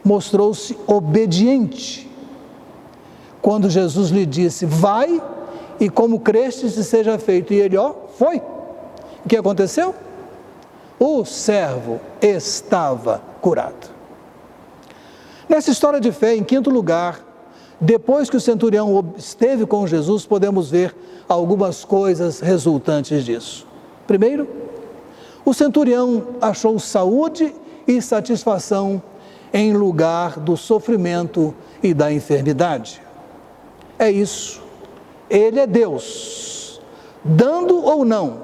Mostrou-se obediente quando Jesus lhe disse, vai e como crestes se seja feito. E ele, foi. O que aconteceu? O servo estava curado. Nessa história de fé, em quinto lugar, depois que o centurião esteve com Jesus, podemos ver algumas coisas resultantes disso. Primeiro, o centurião achou saúde e satisfação em lugar do sofrimento e da enfermidade. É isso. Ele é Deus, dando ou não,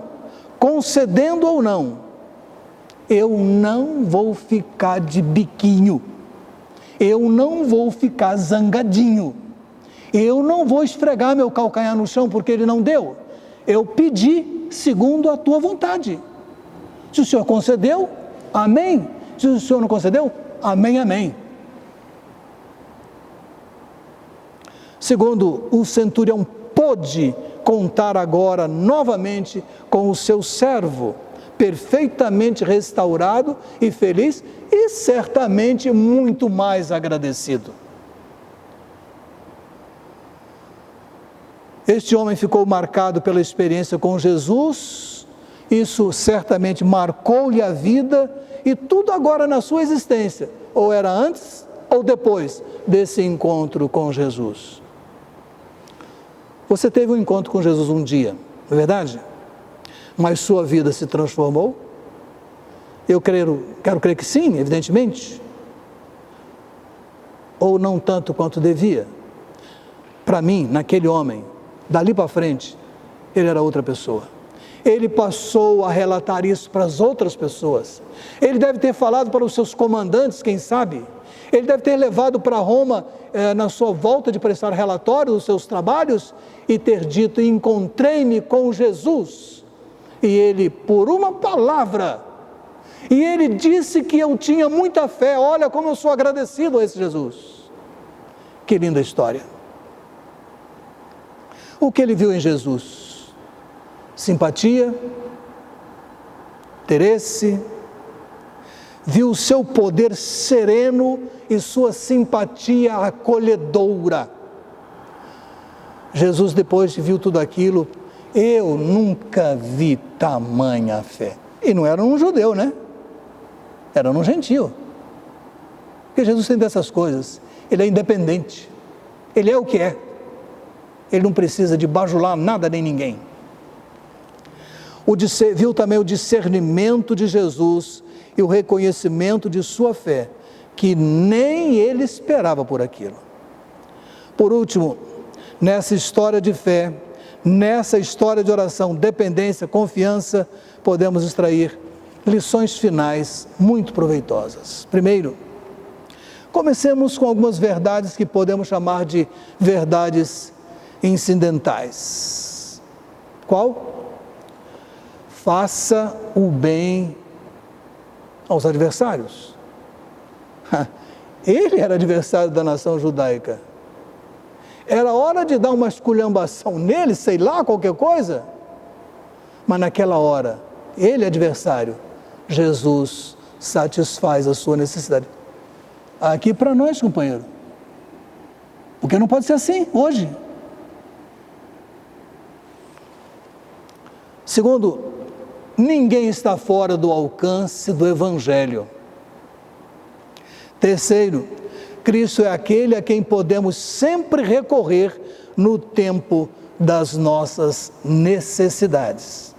concedendo ou não. Eu não vou ficar de biquinho. Eu não vou ficar zangadinho. Eu não vou esfregar meu calcanhar no chão porque ele não deu. Eu pedi segundo a tua vontade. Se o Senhor concedeu, amém. Se o Senhor não concedeu, amém, amém. Segundo, o centurião pôde contar agora novamente com o seu servo, perfeitamente restaurado e feliz e certamente muito mais agradecido. Este homem ficou marcado pela experiência com Jesus, isso certamente marcou-lhe a vida e tudo agora na sua existência, ou era antes ou depois desse encontro com Jesus. Você teve um encontro com Jesus um dia, não é verdade? Mas sua vida se transformou? Eu quero crer que sim, evidentemente. Ou não tanto quanto devia. Para mim, naquele homem, dali para frente, ele era outra pessoa. Ele passou a relatar isso para as outras pessoas. Ele deve ter falado para os seus comandantes, quem sabe? Ele deve ter levado para Roma, na sua volta de prestar relatório dos seus trabalhos, e ter dito, encontrei-me com Jesus. E ele, por uma palavra, e ele disse que eu tinha muita fé, olha como eu sou agradecido a esse Jesus. Que linda história. O que ele viu em Jesus? Simpatia, interesse, viu o seu poder sereno e sua simpatia acolhedora. Jesus, depois de viu tudo aquilo, eu nunca vi tamanha fé. E não era um judeu, né? Era um gentio. Porque Jesus tem dessas coisas. Ele é independente. Ele é o que é. Ele não precisa de bajular nada nem ninguém. Viu também o discernimento de Jesus e o reconhecimento de sua fé, que nem ele esperava por aquilo. Por último, nessa história de fé, nessa história de oração, dependência, confiança, podemos extrair lições finais muito proveitosas. Primeiro, comecemos com algumas verdades que podemos chamar de verdades incidentais. Qual? Faça o bem aos adversários. Ele era adversário da nação judaica. Era hora de dar uma esculhambação nele, sei lá, qualquer coisa. Mas naquela hora, ele é adversário. Jesus satisfaz a sua necessidade. Aqui para nós, companheiro. Porque não pode ser assim hoje. Segundo, ninguém está fora do alcance do Evangelho. Terceiro, Cristo é aquele a quem podemos sempre recorrer no tempo das nossas necessidades.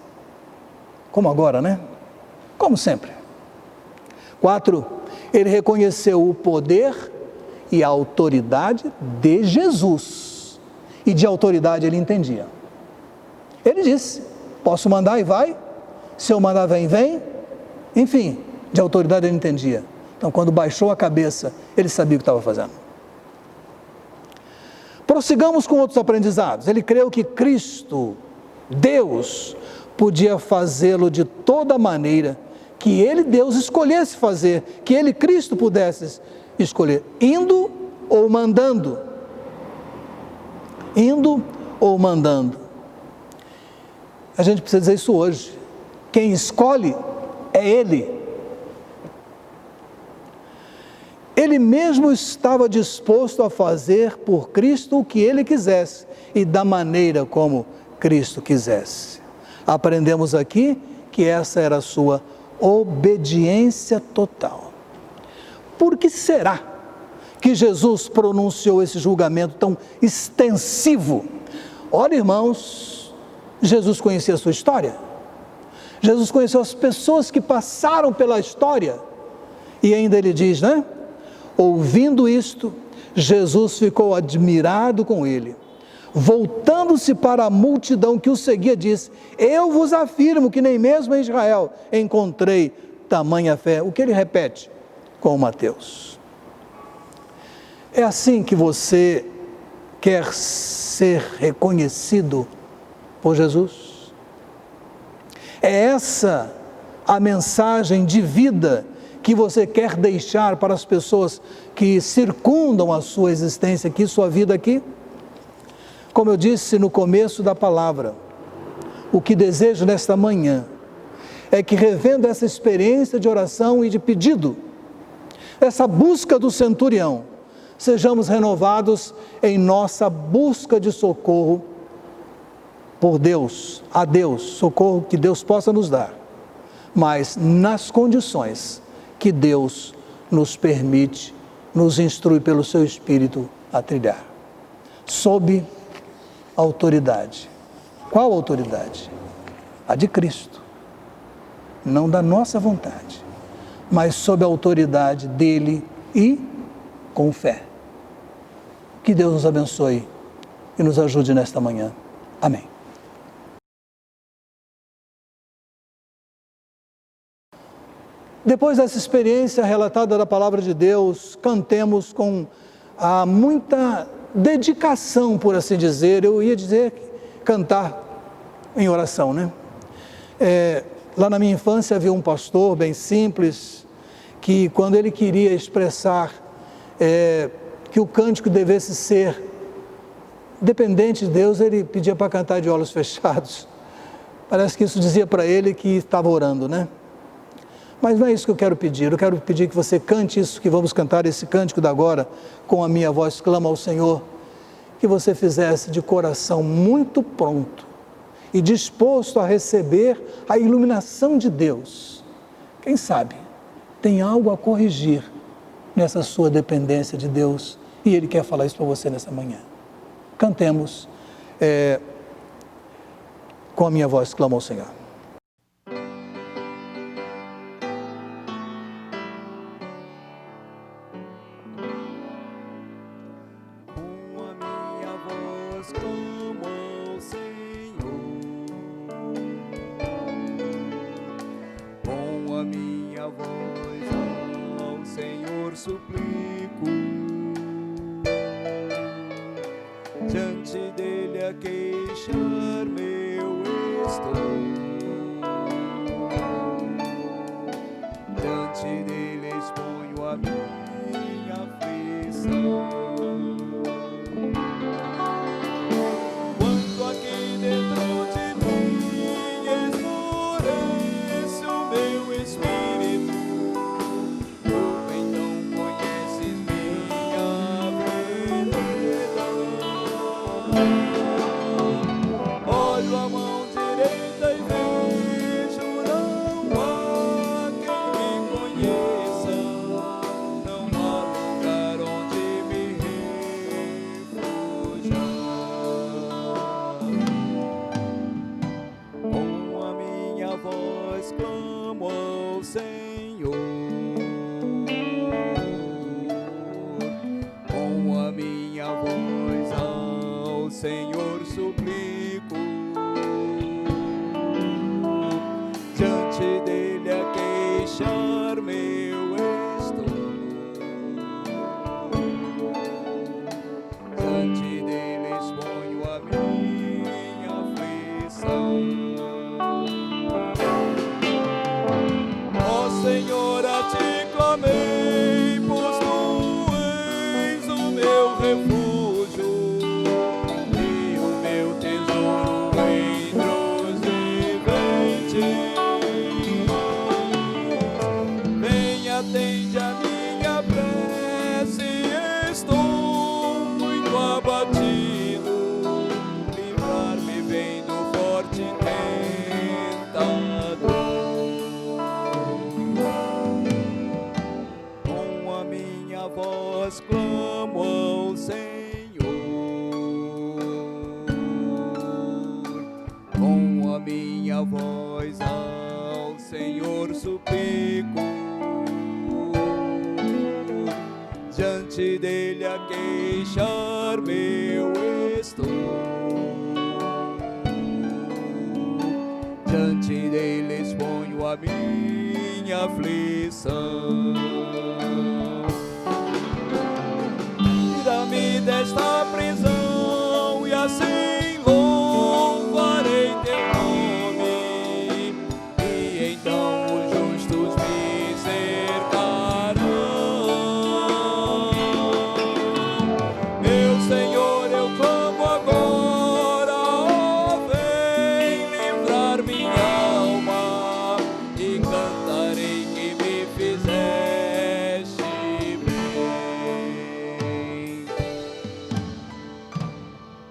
Como agora, né? Como sempre. 4, ele reconheceu o poder e a autoridade de Jesus. E de autoridade ele entendia. Ele disse, posso mandar e vai, se eu mandar vem, vem. Enfim, de autoridade ele entendia. Então, quando baixou a cabeça, ele sabia o que estava fazendo. Prossigamos com outros aprendizados. Ele creu que Cristo, Deus, podia fazê-lo de toda maneira que ele, Deus, escolhesse fazer, que ele, Cristo, pudesse escolher, indo ou mandando. Indo ou mandando. A gente precisa dizer isso hoje. Quem escolhe é Ele. Ele mesmo estava disposto a fazer por Cristo o que Ele quisesse e da maneira como Cristo quisesse. Aprendemos aqui que essa era a sua obediência total. Por que será que Jesus pronunciou esse julgamento tão extensivo? Olha, irmãos, Jesus conhecia a sua história. Jesus conheceu as pessoas que passaram pela história. E ainda ele diz, né? Ouvindo isto, Jesus ficou admirado com ele. Voltando-se para a multidão que o seguia, disse, eu vos afirmo que nem mesmo em Israel encontrei tamanha fé. O que ele repete com Mateus. É assim que você quer ser reconhecido por Jesus? É essa a mensagem de vida que você quer deixar para as pessoas que circundam a sua existência aqui, sua vida aqui? Como eu disse no começo da palavra, o que desejo nesta manhã é que, revendo essa experiência de oração e de pedido, essa busca do centurião, sejamos renovados em nossa busca de socorro por Deus, a Deus, socorro que Deus possa nos dar, mas nas condições que Deus nos permite, nos instrui pelo seu Espírito a trilhar. Sob autoridade. Qual autoridade? A de Cristo. Não da nossa vontade, mas sob a autoridade dele e com fé. Que Deus nos abençoe e nos ajude nesta manhã. Amém. Depois dessa experiência relatada da palavra de Deus, cantemos com muita dedicação, por assim dizer. Eu ia dizer cantar em oração, né? Lá na minha infância havia um pastor bem simples, que quando ele queria expressar que o cântico devesse ser dependente de Deus, ele pedia para cantar de olhos fechados. Parece que isso dizia para ele que estava orando, né? Mas não é isso que eu quero pedir. Eu quero pedir que você cante isso, que vamos cantar esse cântico da agora, com a minha voz clama ao Senhor, que você fizesse de coração muito pronto e disposto a receber a iluminação de Deus. Quem sabe tem algo a corrigir nessa sua dependência de Deus e Ele quer falar isso para você nessa manhã. Cantemos com a minha voz clama ao Senhor. Suplico, diante dele a queixar meu estou, diante dele exponho a minha aflição. Quando aqui dentro de mim esmorece o meu espírito, olho a mão direita e vejo, não há quem me conheça, não há lugar onde Senhor, suplico. Diante dele a queixar-me eu estou. Diante dele exponho a minha aflição. Ó Senhor, a ti clamei, pois tu és o meu refúgio e o meu tesouro entre os viventes. Venha, atende a minha prece, estou muito abatido. Livrar-me bem do forte tentador. Com a minha voz clamo ao Senhor. Com a minha voz ao Senhor suplico. Diante dele a queixar-me eu estou. Diante dele exponho a minha aflição. Tira-me desta prisão e assim louvarei teu nome. E então os justos me cercarão. Meu Senhor, eu clamo agora, ó, vem livrar minha alma e cantarei que me fizeste bem.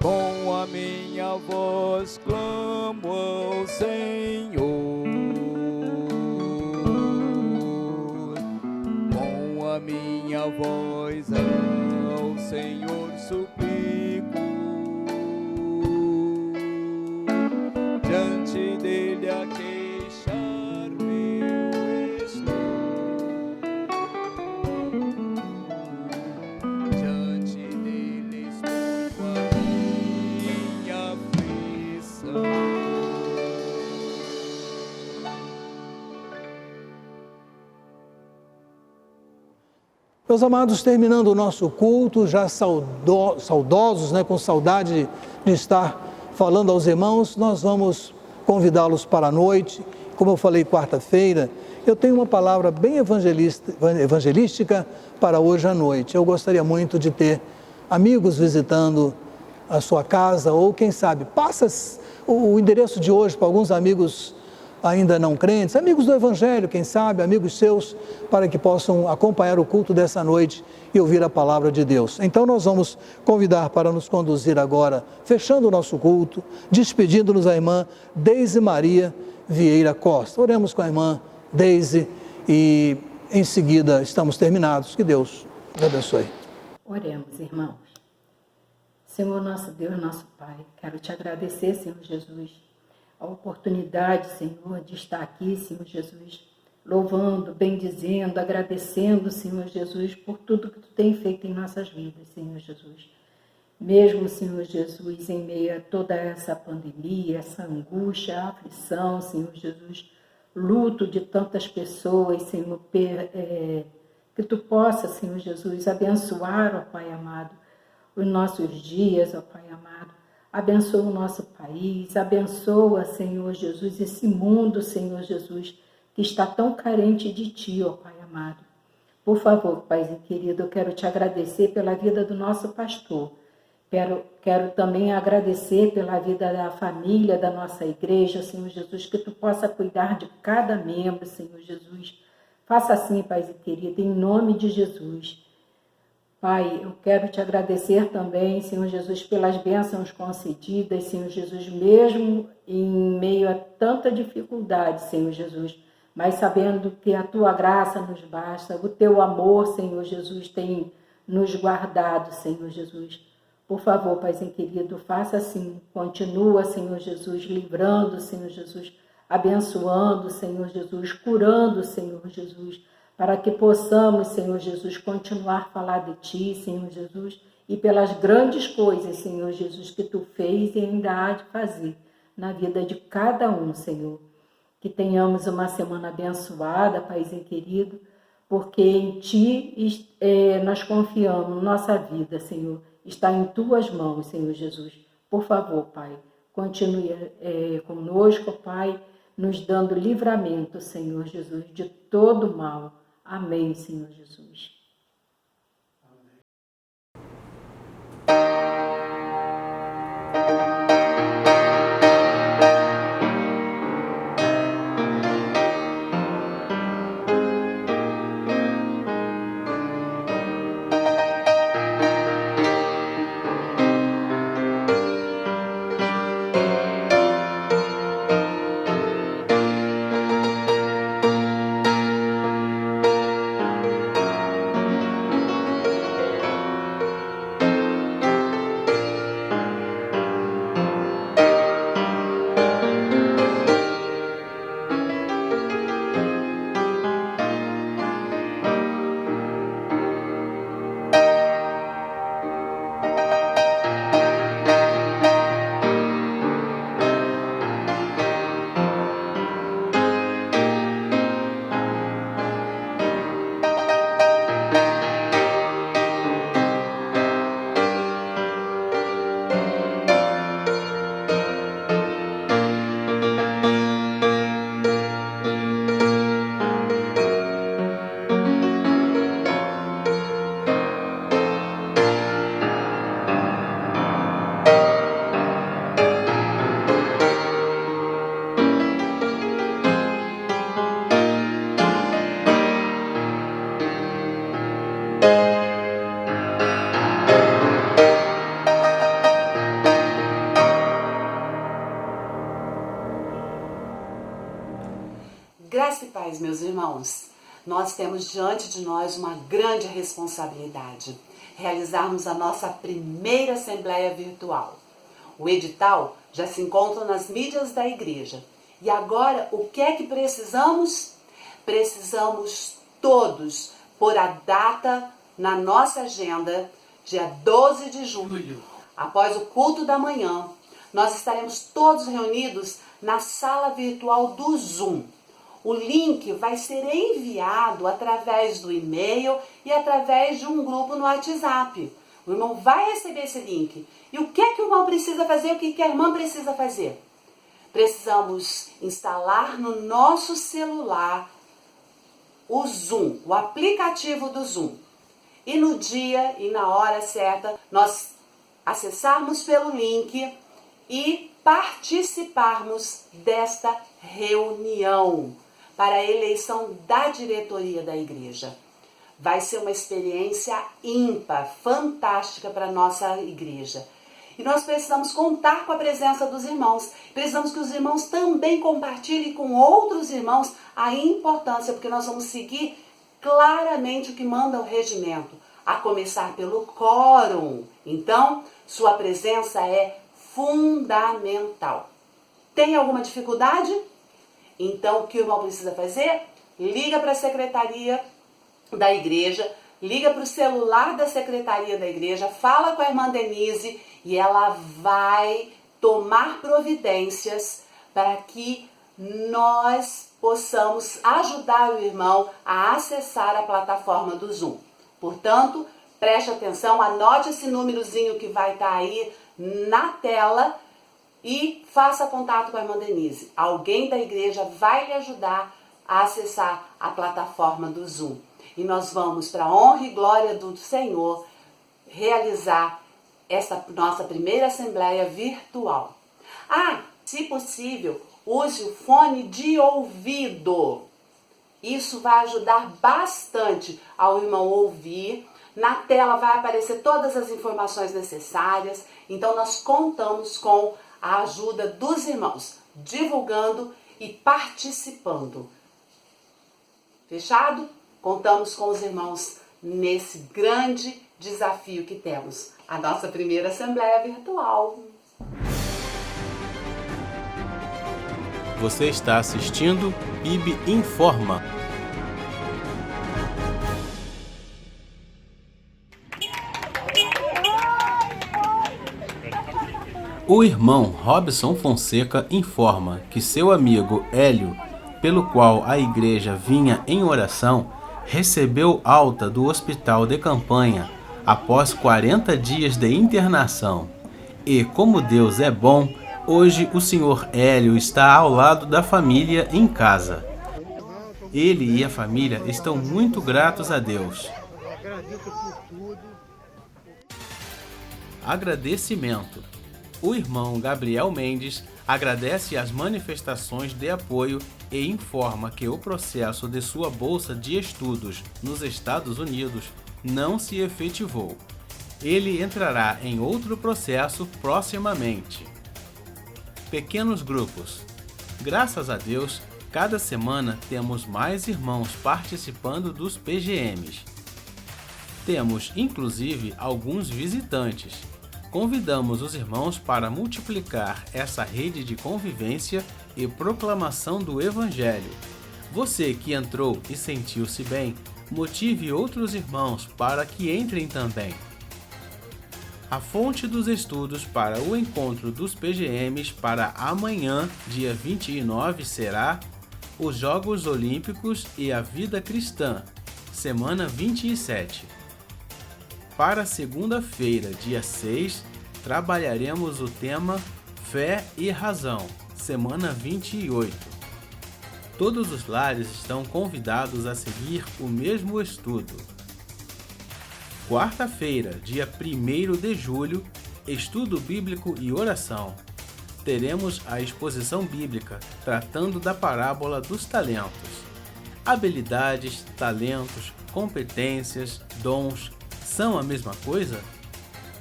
Com a minha voz clamo ao Senhor. Com a minha voz ao Senhor suplico. Diante dele a queixar-me eu estou. Diante dele exponho a minha aflição. Meus amados, terminando o nosso culto, já saudosos, com saudade de estar falando aos irmãos, nós vamos convidá-los para a noite. Como eu falei quarta-feira, eu tenho uma palavra bem evangelística para hoje à noite. Eu gostaria muito de ter amigos visitando a sua casa, ou quem sabe, passa o endereço de hoje para alguns amigos ainda não crentes, amigos do Evangelho, quem sabe, amigos seus, para que possam acompanhar o culto dessa noite e ouvir a palavra de Deus. Então nós vamos convidar para nos conduzir agora, fechando o nosso culto, despedindo-nos a irmã Deise Maria Vieira Costa. Oremos com a irmã Deise e em seguida estamos terminados. Que Deus nos abençoe. Oremos, irmãos. Senhor nosso Deus, nosso Pai, quero te agradecer, Senhor Jesus, a oportunidade, Senhor, de estar aqui, Senhor Jesus, louvando, bendizendo, agradecendo, Senhor Jesus, por tudo que Tu tem feito em nossas vidas, Senhor Jesus. Mesmo, Senhor Jesus, em meio a toda essa pandemia, essa angústia, a aflição, Senhor Jesus, luto de tantas pessoas, Senhor, que Tu possa, Senhor Jesus, abençoar, ó Pai amado, os nossos dias, ó Pai amado. Abençoa o nosso país, abençoa, Senhor Jesus, esse mundo, Senhor Jesus, que está tão carente de Ti, ó Pai amado. Por favor, Paizinho querido, eu quero Te agradecer pela vida do nosso pastor. Quero também agradecer pela vida da família da nossa igreja, Senhor Jesus, que Tu possa cuidar de cada membro, Senhor Jesus. Faça assim, Paizinho querido, em nome de Jesus. Pai, eu quero Te agradecer também, Senhor Jesus, pelas bênçãos concedidas, Senhor Jesus, mesmo em meio a tanta dificuldade, Senhor Jesus, mas sabendo que a Tua graça nos basta, o Teu amor, Senhor Jesus, tem nos guardado, Senhor Jesus. Por favor, Paizinho querido, faça assim, continua, Senhor Jesus, livrando, Senhor Jesus, abençoando, Senhor Jesus, curando, Senhor Jesus, para que possamos, Senhor Jesus, continuar a falar de Ti, Senhor Jesus, e pelas grandes coisas, Senhor Jesus, que Tu fez e ainda há de fazer na vida de cada um, Senhor. Que tenhamos uma semana abençoada, Paizinho querido, porque em Ti nós confiamos, nossa vida, Senhor, está em Tuas mãos, Senhor Jesus. Por favor, Pai, continue conosco, Pai, nos dando livramento, Senhor Jesus, de todo mal. Amém, Senhor Jesus. Graça e paz, meus irmãos. Nós temos diante de nós uma grande responsabilidade, realizarmos a nossa primeira assembleia virtual. O edital já se encontra nas mídias da igreja. E agora, o que é que precisamos? Precisamos todos pôr a data na nossa agenda, dia 12 de julho, após o culto da manhã. Nós estaremos todos reunidos na sala virtual do Zoom. O link vai ser enviado através do e-mail e através de um grupo no WhatsApp. O irmão vai receber esse link. E o que é que o irmão precisa fazer? O que a irmã precisa fazer? Precisamos instalar no nosso celular o Zoom, o aplicativo do Zoom. E no dia e na hora certa, nós acessarmos pelo link e participarmos desta reunião para a eleição da diretoria da igreja. Vai ser uma experiência ímpar, fantástica para a nossa igreja. E nós precisamos contar com a presença dos irmãos. Precisamos que os irmãos também compartilhem com outros irmãos a importância, porque nós vamos seguir claramente o que manda o regimento, a começar pelo quórum. Então, sua presença é fundamental. Tem alguma dificuldade? Então, o que o irmão precisa fazer? Liga para a secretaria da igreja, liga para o celular da secretaria da igreja, fala com a irmã Denise e ela vai tomar providências para que nós possamos ajudar o irmão a acessar a plataforma do Zoom. Portanto, preste atenção, anote esse númerozinho que vai estar aí na tela e faça contato com a irmã Denise. Alguém da igreja vai lhe ajudar a acessar a plataforma do Zoom. E nós vamos, para a honra e glória do Senhor, realizar essa nossa primeira assembleia virtual. Se possível, use o fone de ouvido. Isso vai ajudar bastante ao irmão ouvir. Na tela vai aparecer todas as informações necessárias. Então nós contamos com a ajuda dos irmãos, divulgando e participando. Fechado? Contamos com os irmãos nesse grande desafio que temos, a nossa primeira assembleia virtual. Você está assistindo IB Informa. O irmão Robson Fonseca informa que seu amigo Hélio, pelo qual a igreja vinha em oração, recebeu alta do hospital de campanha após 40 dias de internação. E como Deus é bom, hoje o senhor Hélio está ao lado da família em casa. Ele e a família estão muito gratos a Deus. Agradecimento. O irmão Gabriel Mendes agradece as manifestações de apoio e informa que o processo de sua bolsa de estudos nos Estados Unidos não se efetivou. Ele entrará em outro processo proximamente. Pequenos grupos. Graças a Deus, cada semana temos mais irmãos participando dos PGMs. Temos, inclusive, alguns visitantes. Convidamos os irmãos para multiplicar essa rede de convivência e proclamação do Evangelho. Você que entrou e sentiu-se bem, motive outros irmãos para que entrem também. A fonte dos estudos para o encontro dos PGMs para amanhã, dia 29, será os Jogos Olímpicos e a Vida Cristã, semana 27. Para segunda-feira, dia 6, trabalharemos o tema Fé e Razão, semana 28. Todos os lares estão convidados a seguir o mesmo estudo. Quarta-feira, dia 1º de julho, estudo bíblico e oração. Teremos a exposição bíblica tratando da parábola dos talentos. Habilidades, talentos, competências, dons são a mesma coisa?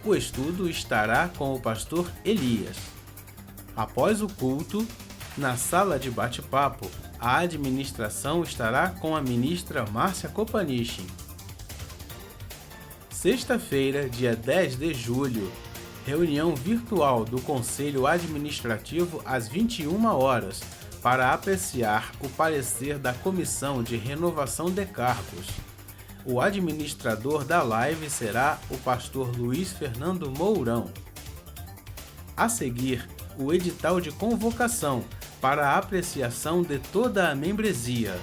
O estudo estará com o pastor Elias. Após o culto, na sala de bate-papo, a administração estará com a ministra Márcia Kopanichi. Sexta-feira, dia 10 de julho, reunião virtual do Conselho Administrativo às 21 horas para apreciar o parecer da Comissão de Renovação de Cargos. O administrador da live será o pastor Luiz Fernando Mourão. A seguir, o edital de convocação para a apreciação de toda a membresia.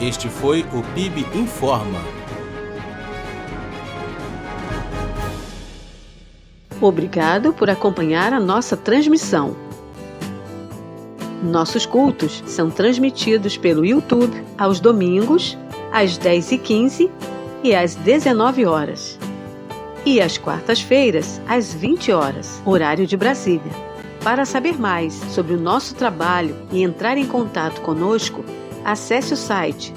Este foi o PIB Informa. Obrigado por acompanhar a nossa transmissão. Nossos cultos são transmitidos pelo YouTube aos domingos, às 10h15 e às 19 horas. E às quartas-feiras, às 20 horas, horário de Brasília. Para saber mais sobre o nosso trabalho e entrar em contato conosco, acesse o site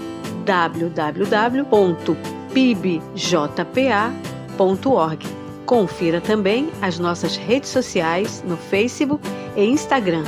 www.pibjpa.org. Confira também as nossas redes sociais no Facebook e Instagram.